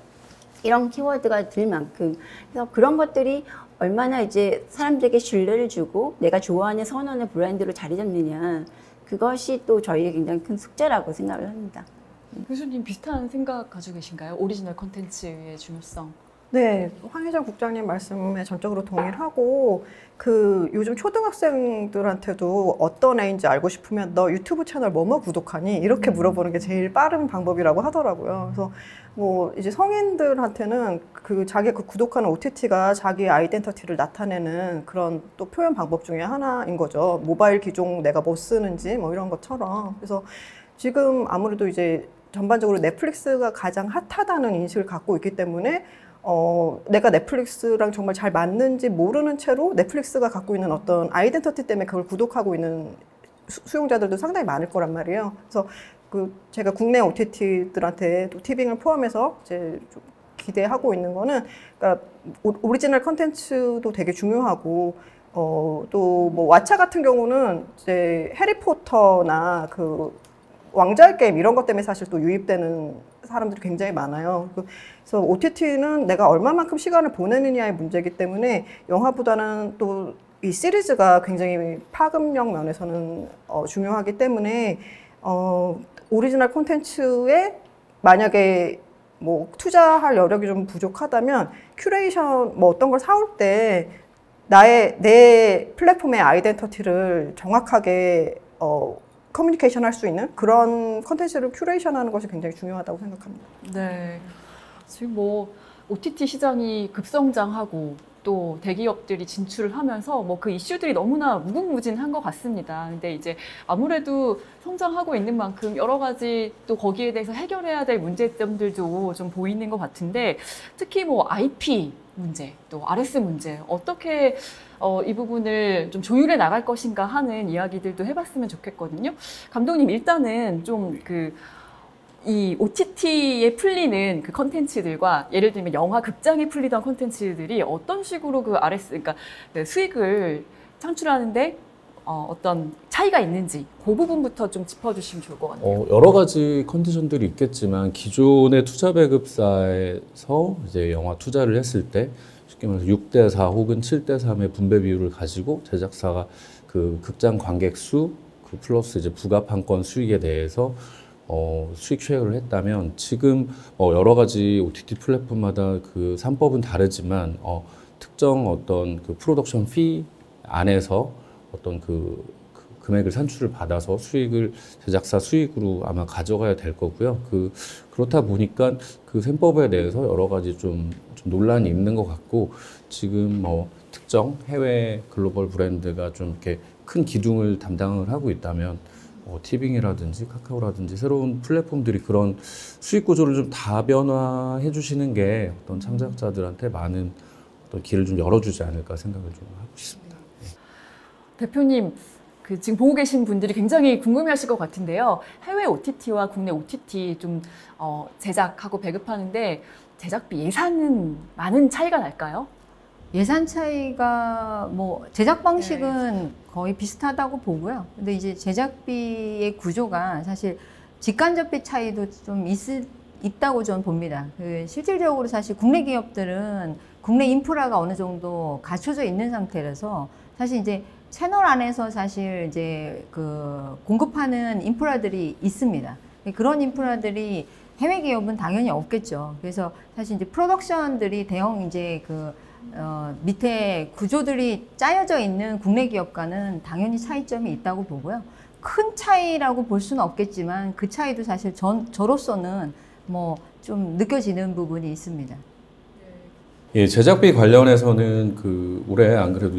이런 키워드가 들 만큼, 그래서 그런 것들이 얼마나 이제 사람들에게 신뢰를 주고 내가 좋아하는 선호하는 브랜드로 자리 잡느냐, 그것이 또 저희의 굉장히 큰 숙제라고 생각을 합니다. 교수님 비슷한 생각 가지고 계신가요? 오리지널 콘텐츠의 중요성. 네, 황혜정 국장님 말씀에 전적으로 동의를 하고, 요즘 초등학생들한테도 어떤 애인지 알고 싶으면 너 유튜브 채널 뭐뭐 구독하니? 이렇게 물어보는 게 제일 빠른 방법이라고 하더라고요. 그래서 뭐 이제 성인들한테는 자기 구독하는 OTT가 자기 아이덴티티를 나타내는 그런 또 표현 방법 중에 하나인 거죠. 모바일 기종 내가 뭐 쓰는지 뭐 이런 것처럼. 그래서 지금 아무래도 이제 전반적으로 넷플릭스가 가장 핫하다는 인식을 갖고 있기 때문에 내가 넷플릭스랑 정말 잘 맞는지 모르는 채로 넷플릭스가 갖고 있는 어떤 아이덴티티 때문에 그걸 구독하고 있는 수용자들도 상당히 많을 거란 말이에요. 그래서 제가 국내 OTT들한테 또 티빙을 포함해서 이제 좀 기대하고 있는 거는, 그러니까 오리지널 컨텐츠도 되게 중요하고, 또 뭐 왓챠 같은 경우는 이제 해리포터나 왕좌의 게임 이런 것 때문에 사실 또 유입되는 사람들이 굉장히 많아요. 그래서 OTT는 내가 얼마만큼 시간을 보내느냐의 문제이기 때문에 영화보다는 또 이 시리즈가 굉장히 파급력 면에서는 중요하기 때문에 오리지널 콘텐츠에 만약에 뭐 투자할 여력이 좀 부족하다면 큐레이션 뭐 어떤 걸 사올 때 내 플랫폼의 아이덴티티를 정확하게 커뮤니케이션 할 수 있는 그런 컨텐츠를 큐레이션하는 것이 굉장히 중요하다고 생각합니다. 네, 지금 뭐 OTT 시장이 급성장하고 또 대기업들이 진출을 하면서 뭐 그 이슈들이 너무나 무궁무진한 것 같습니다. 근데 이제 아무래도 성장하고 있는 만큼 여러 가지 또 거기에 대해서 해결해야 될 문제점들도 좀 보이는 것 같은데, 특히 뭐 IP 문제, 또 RS 문제, 어떻게 이 부분을 좀 조율해 나갈 것인가 하는 이야기들도 해봤으면 좋겠거든요. 감독님, 일단은 좀 이 OTT에 풀리는 그 컨텐츠들과 예를 들면 영화, 극장에 풀리던 컨텐츠들이 어떤 식으로 RS, 그러니까 수익을 창출하는데 어떤 차이가 있는지 그 부분부터 좀 짚어주시면 좋을 것 같아요. 여러 가지 컨디션들이 있겠지만 기존의 투자 배급사에서 이제 영화 투자를 했을 때 쉽게 말해서 6대4 혹은 7대3의 분배 비율을 가지고 제작사가 그 극장 관객 수 플러스 이제 부가판권 수익에 대해서 수익 쉐어를 했다면, 지금 여러 가지 OTT 플랫폼마다 그 3법은 다르지만 특정 어떤 그 프로덕션 피 안에서 어떤 그 금액을 산출을 받아서 수익을 제작사 수익으로 아마 가져가야 될 거고요. 그렇다 보니까 그 셈법에 대해서 여러 가지 좀 논란이 있는 것 같고, 지금 특정 해외 글로벌 브랜드가 좀 이렇게 큰 기둥을 담당을 하고 있다면 티빙이라든지 카카오라든지 새로운 플랫폼들이 그런 수익 구조를 좀 다변화해 주시는 게 어떤 창작자들한테 많은 어떤 길을 좀 열어주지 않을까 생각을 좀 하고 있습니다. 대표님, 지금 보고 계신 분들이 굉장히 궁금해하실 것 같은데요. 해외 OTT와 국내 OTT 좀 제작하고 배급하는데 제작비 예산은 많은 차이가 날까요? 예산 차이가 뭐 제작 방식은 거의 비슷하다고 보고요. 근데 이제 제작비의 구조가 사실 직간접비 차이도 좀 있다고 저는 봅니다. 실질적으로 사실 국내 기업들은 국내 인프라가 어느 정도 갖춰져 있는 상태라서 사실 이제 채널 안에서 사실 이제 그 공급하는 인프라들이 있습니다. 그런 인프라들이 해외 기업은 당연히 없겠죠. 그래서 사실 이제 프로덕션들이 대형 이제 밑에 구조들이 짜여져 있는 국내 기업과는 당연히 차이점이 있다고 보고요. 큰 차이라고 볼 수는 없겠지만 그 차이도 사실 저로서는 뭐 좀 느껴지는 부분이 있습니다. 예, 제작비 관련해서는 올해 안 그래도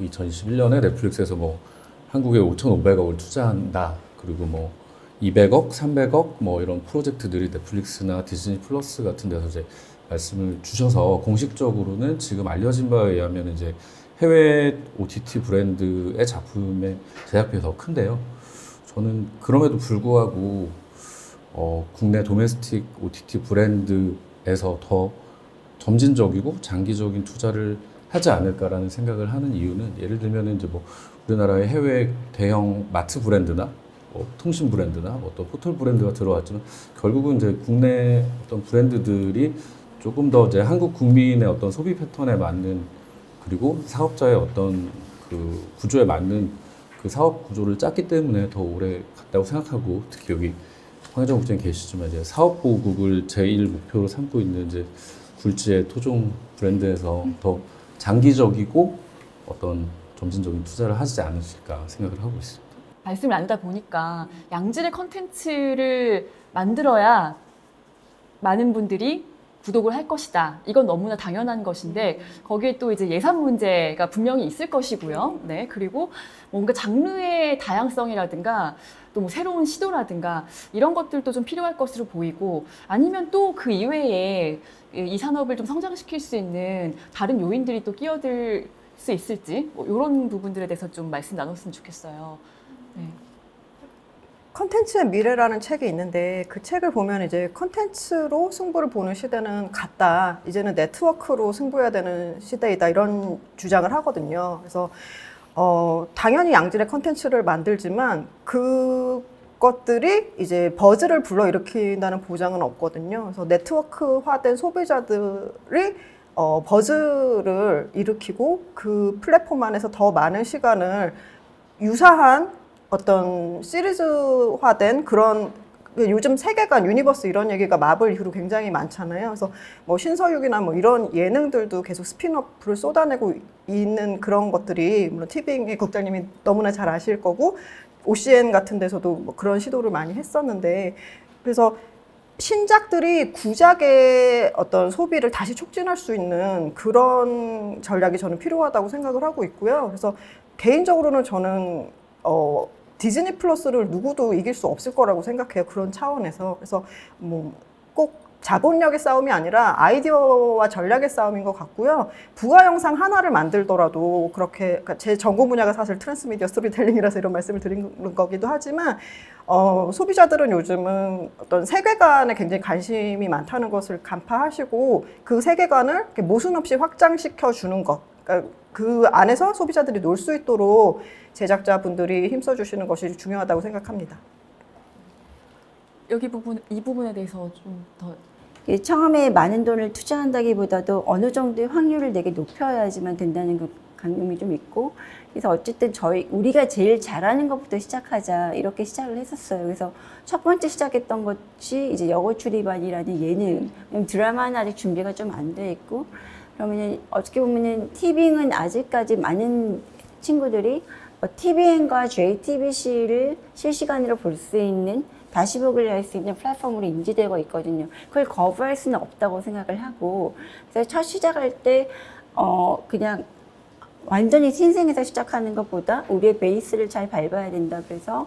2021년에 넷플릭스에서 뭐 한국에 5,500억을 투자한다. 그리고 뭐 200억, 300억 뭐 이런 프로젝트들이 넷플릭스나 디즈니 플러스 같은 데서 이제 말씀을 주셔서 공식적으로는 지금 알려진 바에 의하면 이제 해외 OTT 브랜드의 작품의 제작비가 더 큰데요. 저는 그럼에도 불구하고 국내 도메스틱 OTT 브랜드에서 더 점진적이고 장기적인 투자를 하지 않을까라는 생각을 하는 이유는 예를 들면 이제 뭐 우리나라의 해외 대형 마트 브랜드나 통신 브랜드나 어떤 포털 브랜드가 들어왔지만 결국은 이제 국내 어떤 브랜드들이 조금 더 이제 한국 국민의 어떤 소비 패턴에 맞는 그리고 사업자의 어떤 그 구조에 맞는 그 사업 구조를 짰기 때문에 더 오래 갔다고 생각하고 특히 여기 황혜정 국장님 계시지만 이제 사업 보국을 제일 목표로 삼고 있는 이제 굴지의 토종 브랜드에서 더 장기적이고 어떤 점진적인 투자를 하지 않으실까 생각을 하고 있습니다. 말씀을 나누다 보니까 양질의 컨텐츠를 만들어야 많은 분들이 구독을 할 것이다. 이건 너무나 당연한 것인데 거기에 또 이제 예산 문제가 분명히 있을 것이고요. 네, 그리고 뭔가 장르의 다양성이라든가 또 뭐 새로운 시도라든가 이런 것들도 좀 필요할 것으로 보이고 아니면 또 그 이외에 이 산업을 좀 성장시킬 수 있는 다른 요인들이 또 끼어들 수 있을지 뭐 이런 부분들에 대해서 좀 말씀 나눴으면 좋겠어요. 네. 컨텐츠의 미래라는 책이 있는데 그 책을 보면 이제 컨텐츠로 승부를 보는 시대는 갔다. 이제는 네트워크로 승부해야 되는 시대이다. 이런 주장을 하거든요. 그래서 당연히 양질의 컨텐츠를 만들지만 그것들이 이제 버즈를 불러일으킨다는 보장은 없거든요. 그래서 네트워크화된 소비자들이 버즈를 일으키고 그 플랫폼 안에서 더 많은 시간을 유사한 어떤 시리즈화된 그런 요즘 세계관, 유니버스 이런 얘기가 마블 이후로 굉장히 많잖아요. 그래서 뭐 신서유기나 뭐 이런 예능들도 계속 스핀오프를 쏟아내고 있는 그런 것들이 물론 티빙의 국장님이 너무나 잘 아실 거고 OCN 같은 데서도 뭐 그런 시도를 많이 했었는데 그래서 신작들이 구작의 어떤 소비를 다시 촉진할 수 있는 그런 전략이 저는 필요하다고 생각을 하고 있고요. 그래서 개인적으로는 저는 디즈니 플러스를 누구도 이길 수 없을 거라고 생각해요. 그런 차원에서. 그래서 뭐 꼭 자본력의 싸움이 아니라 아이디어와 전략의 싸움인 것 같고요. 부가 영상 하나를 만들더라도 그렇게 그러니까 제 전공 분야가 사실 트랜스미디어 스토리텔링이라서 이런 말씀을 드리는 거기도 하지만 소비자들은 요즘은 어떤 세계관에 굉장히 관심이 많다는 것을 간파하시고 그 세계관을 모순 없이 확장시켜 주는 것. 그러니까 그 안에서 소비자들이 놀 수 있도록 제작자분들이 힘써주시는 것이 중요하다고 생각합니다. 이 부분에 대해서 좀 더 처음에 많은 돈을 투자한다기보다도 어느 정도의 확률을 되게 높여야지만 된다는 그 강점이 좀 있고 그래서 어쨌든 우리가 제일 잘하는 것부터 시작하자 이렇게 시작을 했었어요. 그래서 첫 번째 시작했던 것이 이제 여고 출입반이라는 예능. 드라마는 아직 준비가 좀 안 돼 있고 그러면은 어떻게 보면은 티빙은 아직까지 많은 친구들이 TVN과 JTBC를 실시간으로 볼 수 있는 다시 보기를 할 수 있는 플랫폼으로 인지되고 있거든요. 그걸 거부할 수는 없다고 생각을 하고 그래서 첫 시작할 때 그냥 완전히 신생에서 시작하는 것보다 우리의 베이스를 잘 밟아야 된다. 그래서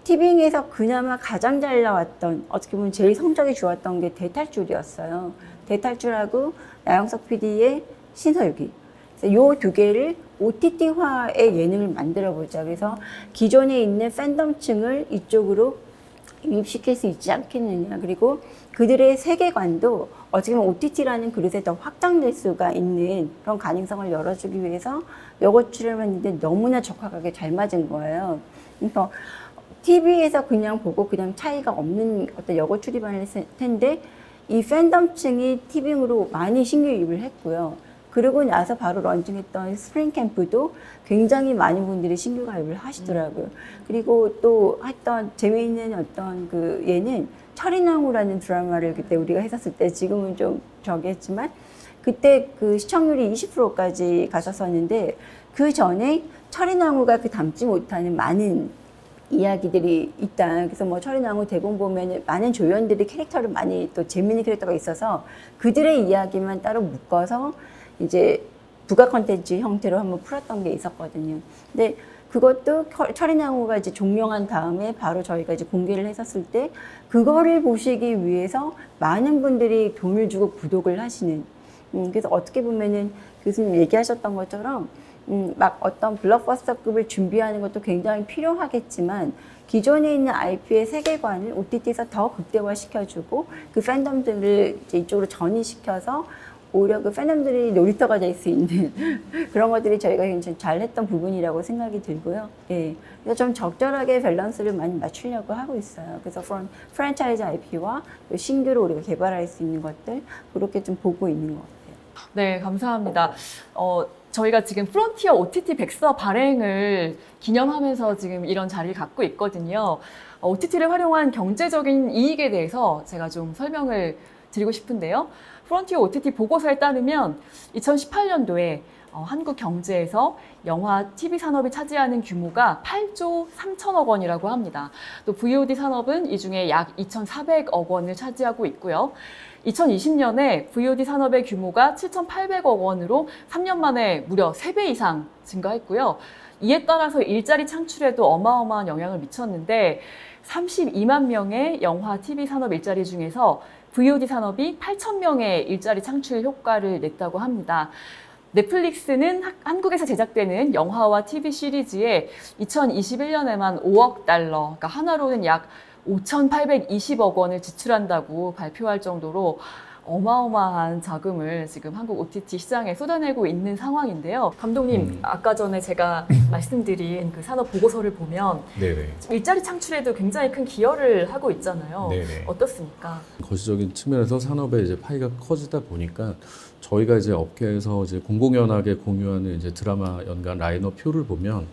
티빙에서 그나마 가장 잘 나왔던 어떻게 보면 제일 성적이 좋았던 게 대탈출이었어요. 대탈출하고 나영석 PD의 신서유기. 이 두 개를 OTT화의 예능을 만들어보자. 그래서 기존에 있는 팬덤층을 이쪽으로 유입시킬 수 있지 않겠느냐. 그리고 그들의 세계관도 어떻게 보면 OTT라는 그릇에 더 확장될 수가 있는 그런 가능성을 열어주기 위해서 영어 출연을 했는데 너무나 적합하게 잘 맞은 거예요. 그래서 TV에서 그냥 보고 그냥 차이가 없는 어떤 영어 출입을 했을 텐데 이 팬덤층이 티빙으로 많이 신규 유입을 했고요. 그러고 나서 바로 런칭했던 스프링 캠프도 굉장히 많은 분들이 신규 가입을 하시더라고요. 그리고 또 했던 재미있는 어떤 그 예는 철인왕후라는 드라마를 그때 우리가 했었을 때 지금은 좀 저기 했지만 그때 그 시청률이 20%까지 갔었었는데 그 전에 철인왕후가 그 담지 못하는 많은 이야기들이 있다. 그래서 뭐 철인왕후 대본 보면 많은 조연들이 캐릭터를 많이 또 재미있는 캐릭터가 있어서 그들의 이야기만 따로 묶어서 이제 부가 콘텐츠 형태로 한번 풀었던 게 있었거든요. 근데 그것도 철인왕후가 이제 종영한 다음에 바로 저희가 이제 공개를 했었을 때 그거를 보시기 위해서 많은 분들이 돈을 주고 구독을 하시는. 그래서 어떻게 보면은 교수님 얘기하셨던 것처럼 막 어떤 블록버스터급을 준비하는 것도 굉장히 필요하겠지만 기존에 있는 IP의 세계관을 OTT에서 더 극대화시켜주고 그 팬덤들을 이제 이쪽으로 전이시켜서 오히려 그 팬덤들이 놀이터가 될 수 있는 그런 것들이 저희가 굉장히 잘했던 부분이라고 생각이 들고요. 예. 그래서 좀 적절하게 밸런스를 많이 맞추려고 하고 있어요. 그래서 프랜차이즈 IP와 신규로 우리가 개발할 수 있는 것들 그렇게 좀 보고 있는 것 같아요. 네, 감사합니다. 저희가 지금 프론티어 OTT 백서 발행을 기념하면서 지금 이런 자리를 갖고 있거든요. OTT를 활용한 경제적인 이익에 대해서 제가 좀 설명을 드리고 싶은데요. 프론티어 OTT 보고서에 따르면 2018년도에 한국 경제에서 영화, TV 산업이 차지하는 규모가 8조 3천억 원이라고 합니다. 또 VOD 산업은 이 중에 약 2,400억 원을 차지하고 있고요. 2020년에 VOD 산업의 규모가 7,800억 원으로 3년 만에 무려 3배 이상 증가했고요. 이에 따라서 일자리 창출에도 어마어마한 영향을 미쳤는데 32만 명의 영화, TV 산업 일자리 중에서 VOD 산업이 8,000명의 일자리 창출 효과를 냈다고 합니다. 넷플릭스는 한국에서 제작되는 영화와 TV 시리즈에 2021년에만 5억 달러, 그러니까 하나로는 약 5,820억 원을 지출한다고 발표할 정도로 어마어마한 자금을 지금 한국 OTT 시장에 쏟아내고 있는 상황인데요. 감독님, 아까 전에 제가 말씀드린 그 산업 보고서를 보면 네네. 일자리 창출에도 굉장히 큰 기여를 하고 있잖아요. 네네. 어떻습니까? 거시적인 측면에서 산업의 이제 파이가 커지다 보니까 저희가 이제 업계에서 이제 공공연하게 공유하는 이제 드라마 연간 라인업 표를 보면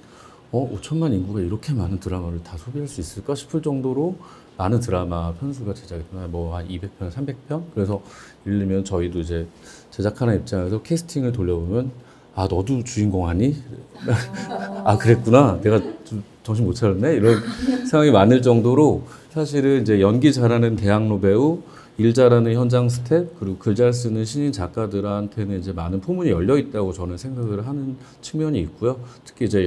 5천만 인구가 이렇게 많은 드라마를 다 소비할 수 있을까 싶을 정도로 많은 드라마 편수가 제작됐나 뭐 한 200편, 300편. 그래서 예를 들면 저희도 이제 제작하는 입장에서 캐스팅을 돌려보면 아 너도 주인공 하니? 아 그랬구나. 내가 좀 정신 못 차렸네. 이런 상황이 많을 정도로 사실은 이제 연기 잘하는 대학로 배우, 일 잘하는 현장 스텝, 그리고 글 잘 쓰는 신인 작가들한테는 이제 많은 포문이 열려 있다고 저는 생각을 하는 측면이 있고요. 특히 이제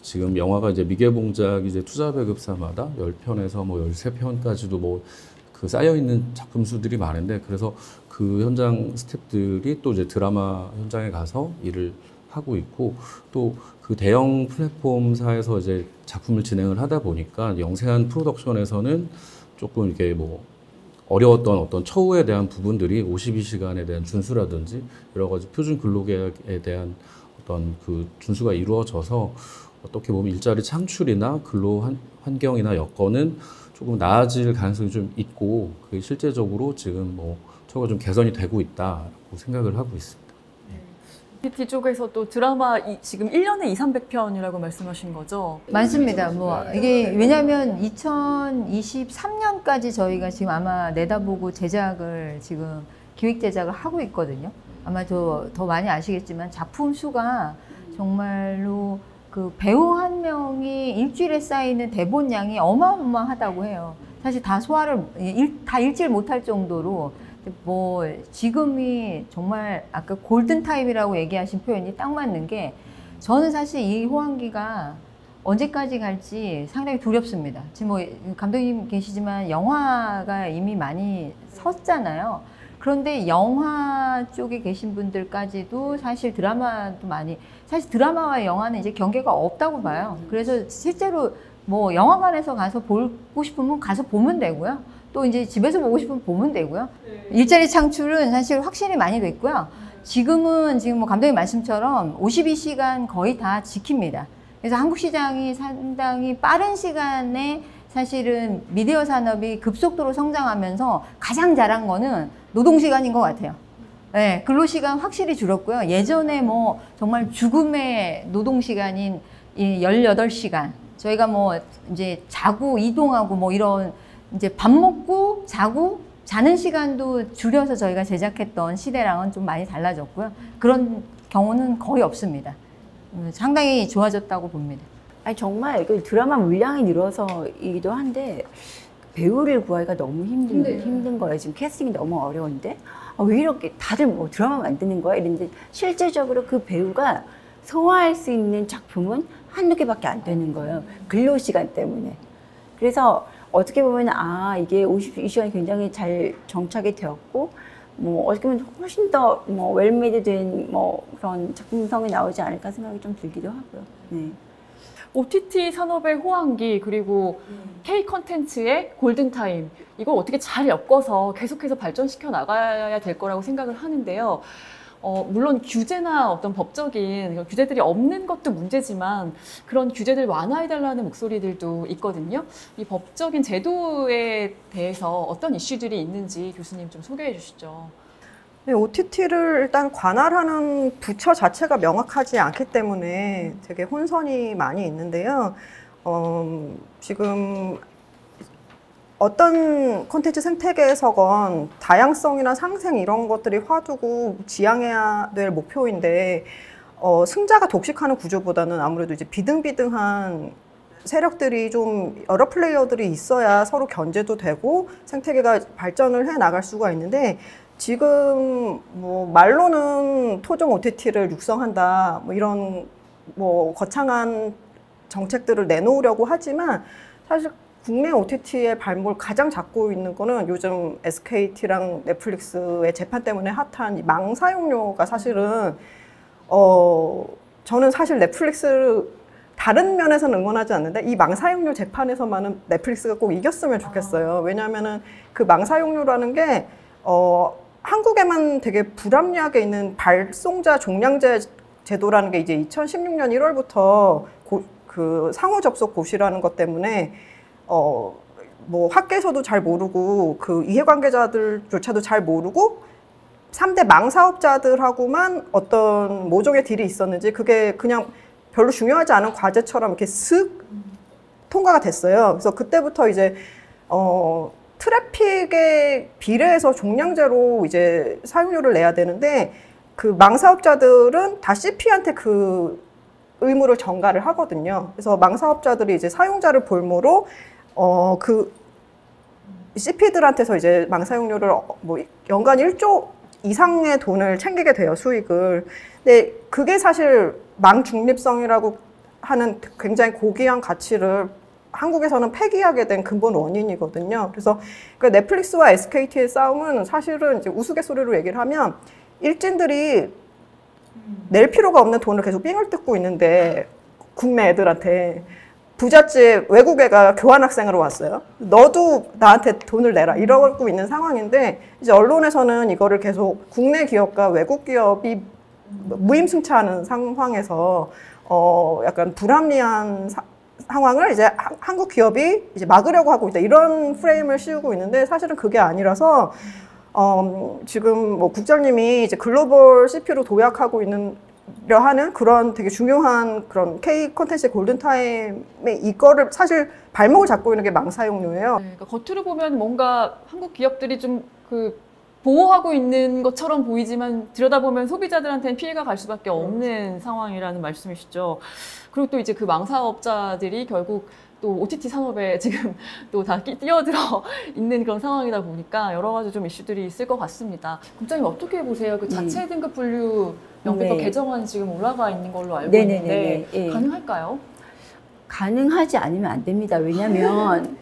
지금 영화가 이제 미개봉작 이제 투자 배급사마다 10편에서 뭐 13편까지도 뭐 그 쌓여 있는 작품 수들이 많은데 그래서 그 현장 스태프들이 또 이제 드라마 현장에 가서 일을 하고 있고 또 그 대형 플랫폼사에서 이제 작품을 진행을 하다 보니까 영세한 프로덕션에서는 조금 이렇게 뭐 어려웠던 어떤 처우에 대한 부분들이 52시간에 대한 준수라든지 여러 가지 표준 근로계약에 대한 어떤 그 준수가 이루어져서 어떻게 보면 일자리 창출이나 근로 환경이나 여건은 조금 나아질 가능성이 좀 있고 그게 실제적으로 지금 뭐 처우가 좀 개선이 되고 있다고 생각을 하고 있습니다. OTT 쪽에서도 드라마 지금 1년에 200~300편이라고 말씀하신 거죠? 많습니다. 뭐 이게 왜냐하면 2023년까지 저희가 지금 아마 내다보고 제작을 지금 기획 제작을 하고 있거든요. 아마 더 많이 아시겠지만 작품 수가 정말로 그 배우 한 명이 일주일에 쌓이는 대본 양이 어마어마하다고 해요. 사실 다 소화를 다 읽질 못할 정도로 뭐 지금이 정말 아까 골든타임이라고 얘기하신 표현이 딱 맞는 게 저는 사실 이 호황기가 언제까지 갈지 상당히 두렵습니다. 지금 뭐 감독님 계시지만 영화가 이미 많이 섰잖아요. 그런데 영화 쪽에 계신 분들까지도 사실 드라마도 많이 사실 드라마와 영화는 이제 경계가 없다고 봐요. 그래서 실제로 뭐 영화관에서 가서 보고 싶으면 가서 보면 되고요. 또 이제 집에서 보고 싶으면 보면 되고요. 일자리 창출은 사실 확실히 많이 됐고요. 지금 뭐 감독님 말씀처럼 52시간 거의 다 지킵니다. 그래서 한국 시장이 상당히 빠른 시간에 사실은 미디어 산업이 급속도로 성장하면서 가장 잘한 거는 노동시간인 것 같아요. 네, 근로시간 확실히 줄었고요. 예전에 뭐 정말 죽음의 노동시간인 18시간. 저희가 뭐 이제 자고 이동하고 뭐 이런 이제 밥 먹고 자고 자는 시간도 줄여서 저희가 제작했던 시대랑은 좀 많이 달라졌고요. 그런 경우는 거의 없습니다. 상당히 좋아졌다고 봅니다. 아니 정말 그 드라마 물량이 늘어서이기도 한데 배우를 구하기가 너무 힘든 거예요. 지금 캐스팅이 너무 어려운데 왜 이렇게 다들 뭐 드라마 만드는 거야? 이랬는데 실질적으로 그 배우가 소화할 수 있는 작품은 한두 개밖에 안 되는 거예요. 근로시간 때문에. 그래서 어떻게 보면 이게 52시간이 굉장히 잘 정착이 되었고 뭐 어떻게 보면 훨씬 더 뭐 웰메이드된 뭐 그런 작품성이 나오지 않을까 생각이 좀 들기도 하고요. 네. OTT 산업의 호황기 그리고 K 컨텐츠의 골든타임 이걸 어떻게 잘 엮어서 계속해서 발전시켜 나가야 될 거라고 생각을 하는데요. 물론 규제나 어떤 법적인 규제들이 없는 것도 문제지만 그런 규제들 완화해달라는 목소리들도 있거든요. 이 법적인 제도에 대해서 어떤 이슈들이 있는지 교수님 좀 소개해 주시죠. 네, OTT를 일단 관할하는 부처 자체가 명확하지 않기 때문에 되게 혼선이 많이 있는데요. 지금 어떤 콘텐츠 생태계에서건 다양성이나 상생 이런 것들이 화두고 지향해야 될 목표인데 승자가 독식하는 구조보다는 아무래도 이제 비등비등한 세력들이 좀 여러 플레이어들이 있어야 서로 견제도 되고 생태계가 발전을 해 나갈 수가 있는데 지금 뭐 말로는 토종 OTT를 육성한다 뭐 이런 뭐 거창한 정책들을 내놓으려고 하지만 사실 국내 OTT의 발목을 가장 잡고 있는 거는 요즘 SKT랑 넷플릭스의 재판 때문에 핫한 망 사용료가 사실은 저는 사실 넷플릭스를 다른 면에서는 응원하지 않는데 이 망 사용료 재판에서만은 넷플릭스가 꼭 이겼으면 좋겠어요. 왜냐하면은 그 망 사용료라는 게 한국에만 되게 불합리하게 있는 발송자 종량제 제도라는 게 이제 2016년 1월부터 그 상호 접속 고시라는 것 때문에 뭐 학계에서도 잘 모르고 그 이해관계자들조차도 잘 모르고 3대 망사업자들하고만 어떤 모종의 딜이 있었는지 그게 그냥 별로 중요하지 않은 과제처럼 이렇게 슥 통과가 됐어요. 그래서 그때부터 이제 트래픽에 비례해서 종량제로 이제 사용료를 내야 되는데 그 망사업자들은 다 CP한테 그 의무를 전가를 하거든요. 그래서 망사업자들이 이제 사용자를 볼모로 그 CP들한테서 이제 망사용료를 뭐 연간 1조 이상의 돈을 챙기게 돼요, 수익을. 근데 그게 사실 망 중립성이라고 하는 굉장히 고귀한 가치를 한국에서는 폐기하게 된 근본 원인이거든요. 그래서 그 넷플릭스와 SKT의 싸움은 사실은 이제 우스갯소리로 얘기를 하면 일진들이 낼 필요가 없는 돈을 계속 삥을 뜯고 있는데 국내 애들한테 부잣집 외국 애가 교환학생으로 왔어요. 너도 나한테 돈을 내라 이러고 있는 상황인데 이제 언론에서는 이거를 계속 국내 기업과 외국 기업이 무임승차하는 상황에서 약간 불합리한 상황을 이제 한국 기업이 이제 막으려고 하고 있다 이런 프레임을 씌우고 있는데 사실은 그게 아니라서 지금 뭐 국장님이 이제 글로벌 CP로 도약하고 있는려 하는 그런 되게 중요한 그런 K 콘텐츠 골든타임에 이거를 사실 발목을 잡고 있는 게 망사용료예요. 네, 그러니까 겉으로 보면 뭔가 한국 기업들이 좀 그 보호하고 있는 것처럼 보이지만 들여다보면 소비자들한테는 피해가 갈 수밖에 없는 상황이라는 말씀이시죠. 그리고 또 이제 그 망사업자들이 결국 또 OTT 산업에 지금 또 다 뛰어들어 있는 그런 상황이다 보니까 여러 가지 좀 이슈들이 있을 것 같습니다. 국장님 어떻게 보세요? 그 자체 등급 분류 영비법 개정안 지금 올라가 있는 걸로 알고 있는데 가능할까요? 가능하지 않으면 안 됩니다. 왜냐하면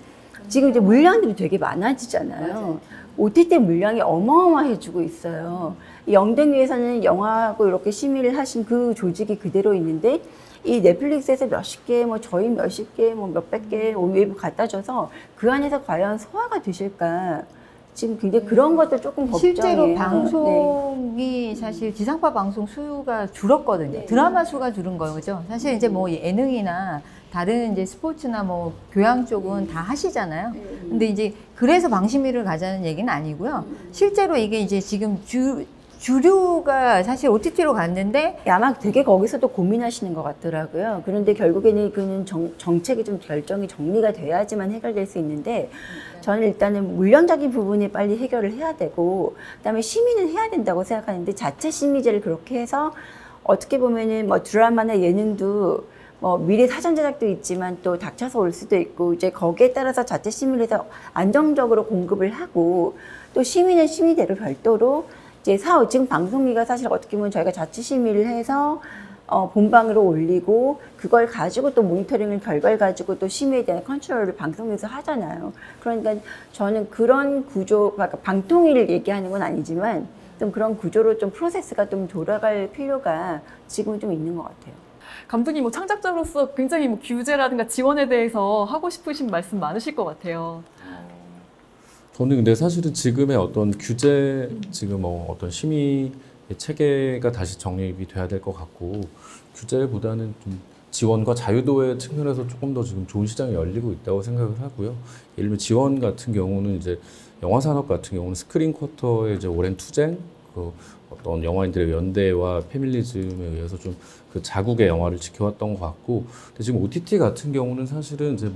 지금 이제 물량들이 되게 많아지잖아요. 맞아요. OTT 물량이 어마어마해지고 있어요. 영등위에서는 영화하고 이렇게 심의를 하신 그 조직이 그대로 있는데 이 넷플릭스에서 몇십 개, 뭐 저희 몇십 개, 뭐 몇백 개 웨이브 갖다 줘서 그 안에서 과연 소화가 되실까? 지금 굉장히 그런 것도 조금 걱정이에요. 실제로 네. 방송이 사실 지상파 방송 수가 줄었거든요. 드라마 수가 줄은 거죠. 사실 이제 뭐 예능이나 다른 이제 스포츠나 뭐 교양 쪽은 다 하시잖아요. 근데 이제 그래서 방심위를 가자는 얘기는 아니고요. 실제로 이게 이제 지금 주류가 사실 OTT로 갔는데 아마 되게 거기서도 고민하시는 것 같더라고요. 그런데 결국에는 그는 정책이 좀 결정이 정리가 돼야지만 해결될 수 있는데 저는 일단은 물량적인 부분에 빨리 해결을 해야 되고 그다음에 심의는 해야 된다고 생각하는데 자체 심의제를 그렇게 해서 어떻게 보면은 뭐 드라마나 예능도 뭐 미래 사전 제작도 있지만 또 닥쳐서 올 수도 있고 이제 거기에 따라서 자체 심의를 해서 안정적으로 공급을 하고 또 심의는 심의대로 별도로 이제 지금 방송위가 사실 어떻게 보면 저희가 자체 심의를 해서 본방으로 올리고 그걸 가지고 또 모니터링을 결과를 가지고 또 심의에 대한 컨트롤을 방송에서 하잖아요. 그러니까 저는 그런 구조, 그러니까 방통위를 얘기하는 건 아니지만 좀 그런 구조로 좀 프로세스가 좀 돌아갈 필요가 지금은 좀 있는 것 같아요. 감독님 뭐 창작자로서 굉장히 뭐 규제라든가 지원에 대해서 하고 싶으신 말씀 많으실 것 같아요. 저는 근데 사실은 지금의 어떤 규제, 지금 어떤 심의 체계가 다시 정립이 돼야 될 것 같고, 규제보다는 좀 지원과 자유도의 측면에서 조금 더 지금 좋은 시장이 열리고 있다고 생각을 하고요. 예를 들면 지원 같은 경우는 이제 영화 산업 같은 경우는 스크린 쿼터의 이제 오랜 투쟁, 어떤 영화인들의 연대와 페밀리즘에 의해서 좀 그 자국의 영화를 지켜왔던 것 같고, 근데 지금 OTT 같은 경우는 사실은 이제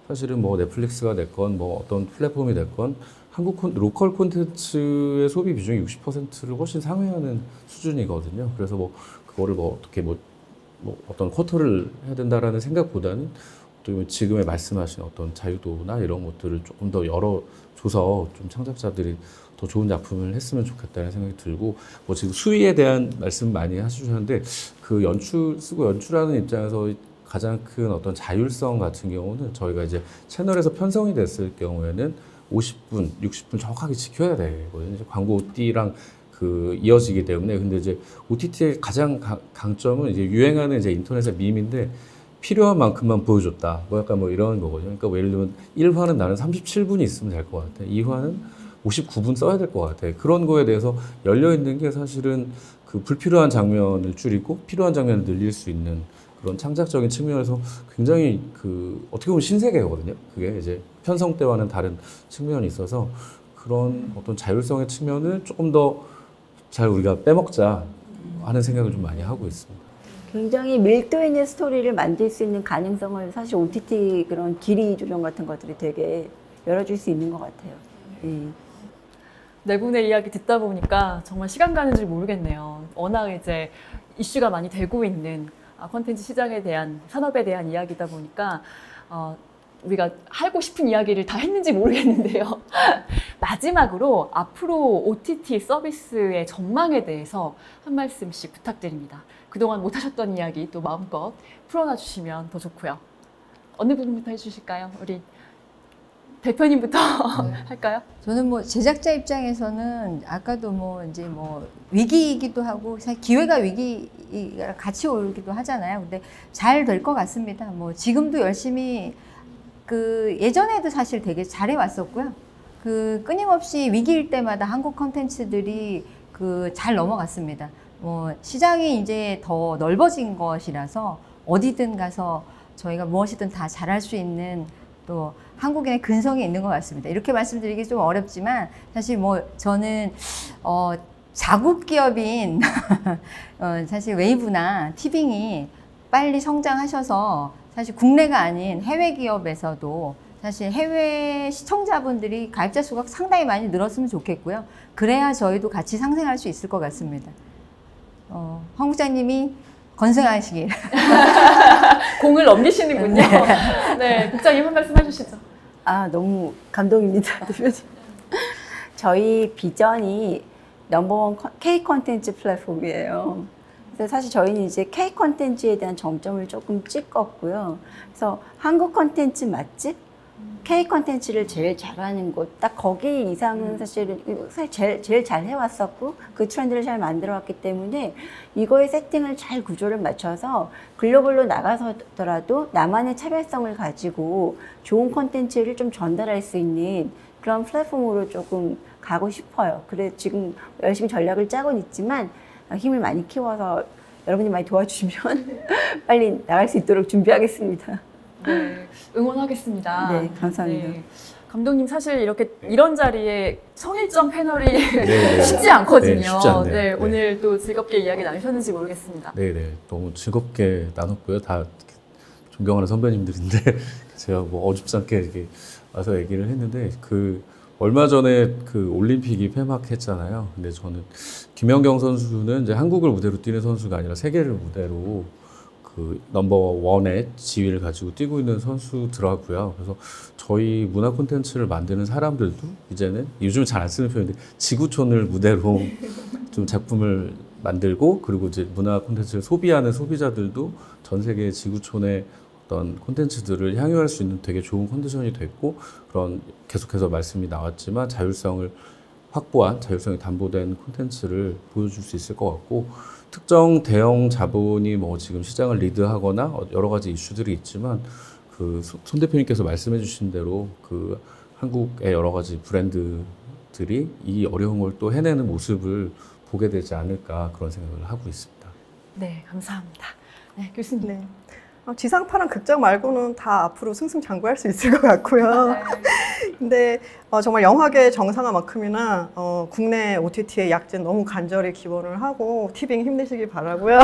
사실은 넷플릭스가 됐건 어떤 플랫폼이 됐건 한국 로컬 콘텐츠의 소비 비중이 60%를 훨씬 상회하는 수준이거든요. 그래서 그거를 어떻게 어떤 쿼터를 해야 된다라는 생각보다는 또 지금에 말씀하신 어떤 자유도나 이런 것들을 조금 더 열어줘서 좀 창작자들이 더 좋은 작품을 했으면 좋겠다는 생각이 들고, 지금 수위에 대한 말씀 많이 해주셨는데 그 연출하는 입장에서 가장 큰 어떤 자율성 같은 경우는 저희가 이제 채널에서 편성이 됐을 경우에는 50분, 60분 정확하게 지켜야 되거든요. 이제 광고 띠랑 이어지기 때문에. 근데 이제 OTT의 가장 강점은 이제 유행하는 이제 인터넷의 밈인데 필요한 만큼만 보여줬다. 약간 이런 거거든요. 그러니까 예를 들면 1화는 나는 37분이 있으면 될 것 같아. 2화는 59분 써야 될 것 같아. 그런 거에 대해서 열려있는 게 사실은 그 불필요한 장면을 줄이고 필요한 장면을 늘릴 수 있는 그런 창작적인 측면에서 굉장히 어떻게 보면 신세계거든요. 그게 이제 편성 때와는 다른 측면이 있어서 그런 어떤 자율성의 측면을 조금 더 잘 우리가 빼먹자 하는 생각을 좀 많이 하고 있습니다. 굉장히 밀도 있는 스토리를 만들 수 있는 가능성을 사실 OTT 그런 길이 조정 같은 것들이 되게 열어줄 수 있는 것 같아요. 네 분의 이야기 듣다 보니까 정말 시간 가는 줄 모르겠네요. 워낙 이제 이슈가 많이 되고 있는 콘텐츠 시장에 대한, 산업에 대한 이야기다 보니까 우리가 하고 싶은 이야기를 다 했는지 모르겠는데요. 마지막으로 앞으로 OTT 서비스의 전망에 대해서 한 말씀씩 부탁드립니다. 그동안 못하셨던 이야기 또 마음껏 풀어놔 주시면 더 좋고요. 어느 부분부터 해주실까요? 우리 대표님부터 할까요? 저는 제작자 입장에서는 아까도 이제 위기이기도 하고 사실 기회가 위기가 같이 오기도 하잖아요. 근데 잘 될 것 같습니다. 지금도 열심히 예전에도 사실 되게 잘해 왔었고요. 끊임없이 위기일 때마다 한국 콘텐츠들이 잘 넘어갔습니다. 시장이 이제 더 넓어진 것이라서 어디든 가서 저희가 무엇이든 다 잘할 수 있는 또 한국인의 근성이 있는 것 같습니다. 이렇게 말씀드리기 좀 어렵지만 사실 저는 자국 기업인 사실 웨이브나 티빙이 빨리 성장하셔서 사실 국내가 아닌 해외 기업에서도 사실 해외 시청자분들이 가입자 수가 상당히 많이 늘었으면 좋겠고요. 그래야 저희도 같이 상생할 수 있을 것 같습니다. 황 국장님이 건승하시길. 공을 넘기시는군요. 네, 국장님 한 말씀 해주시죠. 너무 감동입니다. 저희 비전이 넘버원 K 콘텐츠 플랫폼이에요. 그래서 사실 저희는 이제 K 콘텐츠에 대한 정점을 조금 찍었고요. 그래서 한국 콘텐츠 맛집, K 콘텐츠를 제일 잘하는 곳, 딱 거기 이상은 사실은 제일 잘 해왔었고 그 트렌드를 잘 만들어왔기 때문에 이거의 세팅을 잘 구조를 맞춰서 글로벌로 나가서더라도 나만의 차별성을 가지고 좋은 콘텐츠를 좀 전달할 수 있는 그런 플랫폼으로 조금 가고 싶어요. 그래 지금 열심히 전략을 짜고는 있지만 힘을 많이 키워서 여러분이 많이 도와주시면 빨리 나갈 수 있도록 준비하겠습니다. 네, 응원하겠습니다. 네, 감사합니다. 네. 감독님 사실 이렇게 이런 자리에 청일점 패널이 네. 쉽지 않거든요. 네, 쉽지 않네요. 네, 네. 오늘 또 즐겁게 이야기 나누셨는지 모르겠습니다. 네네 너무 즐겁게 나눴고요. 다 존경하는 선배님들인데 제가 뭐 어줍지 않게 이렇게 와서 얘기를 했는데 그 얼마 전에 그 올림픽이 폐막했잖아요. 근데 저는 김연경 선수는 이제 한국을 무대로 뛰는 선수가 아니라 세계를 무대로 그 넘버 원의 지위를 가지고 뛰고 있는 선수더라고요. 그래서 저희 문화 콘텐츠를 만드는 사람들도 이제는 요즘 잘 안 쓰는 표현인데 지구촌을 무대로 좀 작품을 만들고 그리고 이제 문화 콘텐츠를 소비하는 소비자들도 전 세계 지구촌의 어떤 콘텐츠들을 향유할 수 있는 되게 좋은 컨디션이 됐고 그런 계속해서 말씀이 나왔지만 자율성을 확보한 자율성이 담보된 콘텐츠를 보여줄 수 있을 것 같고 특정 대형 자본이 뭐 지금 시장을 리드하거나 여러 가지 이슈들이 있지만 그 손 대표님께서 말씀해 주신 대로 그 한국의 여러 가지 브랜드들이 이 어려운 걸 또 해내는 모습을 보게 되지 않을까 그런 생각을 하고 있습니다. 네, 감사합니다. 네, 교수님. 네. 지상파랑 극장 말고는 다 앞으로 승승장구할 수 있을 것 같고요. 근데 정말 영화계 정상화만큼이나 국내 OTT의 약진 너무 간절히 기원을 하고 티빙 힘내시기 바라고요.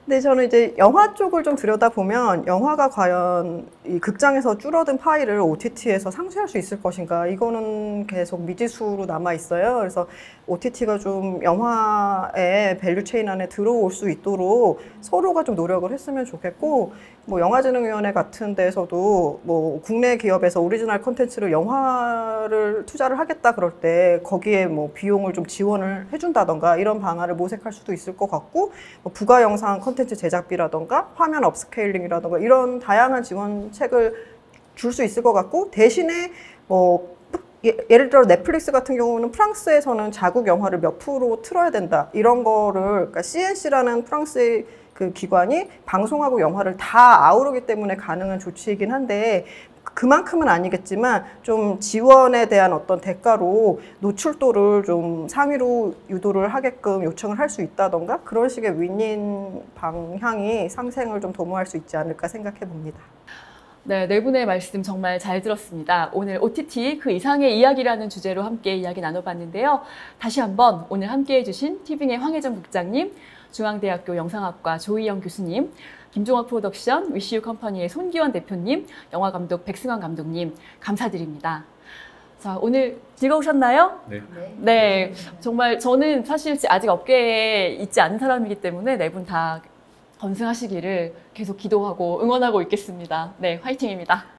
근데 저는 이제 영화 쪽을 좀 들여다보면 영화가 과연 이 극장에서 줄어든 파일을 OTT에서 상쇄할 수 있을 것인가 이거는 계속 미지수로 남아 있어요. 그래서 OTT가 좀 영화의 밸류체인 안에 들어올 수 있도록 서로가 좀 노력을 했으면 좋겠고 뭐 영화진흥위원회 같은 데서도 뭐 국내 기업에서 오리지널 콘텐츠를 영화를 투자를 하겠다 그럴 때 거기에 뭐 비용을 좀 지원을 해준다던가 이런 방안을 모색할 수도 있을 것 같고 뭐 부가 영상 콘텐츠 제작비라던가 화면 업스케일링이라던가 이런 다양한 지원책을 줄 수 있을 것 같고 대신에 뭐 예를 들어 넷플릭스 같은 경우는 프랑스에서는 자국 영화를 몇 프로 틀어야 된다 이런 거를 그러니까 CNC라는 프랑스의 그 기관이 방송하고 영화를 다 아우르기 때문에 가능한 조치이긴 한데 그만큼은 아니겠지만 좀 지원에 대한 어떤 대가로 노출도를 좀 상위로 유도를 하게끔 요청을 할 수 있다던가 그런 식의 윈윈 방향이 상생을 좀 도모할 수 있지 않을까 생각해 봅니다. 네, 네 분의 말씀 정말 잘 들었습니다. 오늘 OTT 그 이상의 이야기라는 주제로 함께 이야기 나눠봤는데요. 다시 한번 오늘 함께해 주신 티빙의 황혜정 국장님, 중앙대학교 영상학과 조희영 교수님, 김종학 프로덕션, 위시유 컴퍼니의 손기원 대표님, 영화감독 백승환 감독님 감사드립니다. 자, 오늘 즐거우셨나요? 네. 네, 정말 저는 사실 아직 업계에 있지 않은 사람이기 때문에 네 분 다 건승하시기를 계속 기도하고 응원하고 있겠습니다. 네, 화이팅입니다.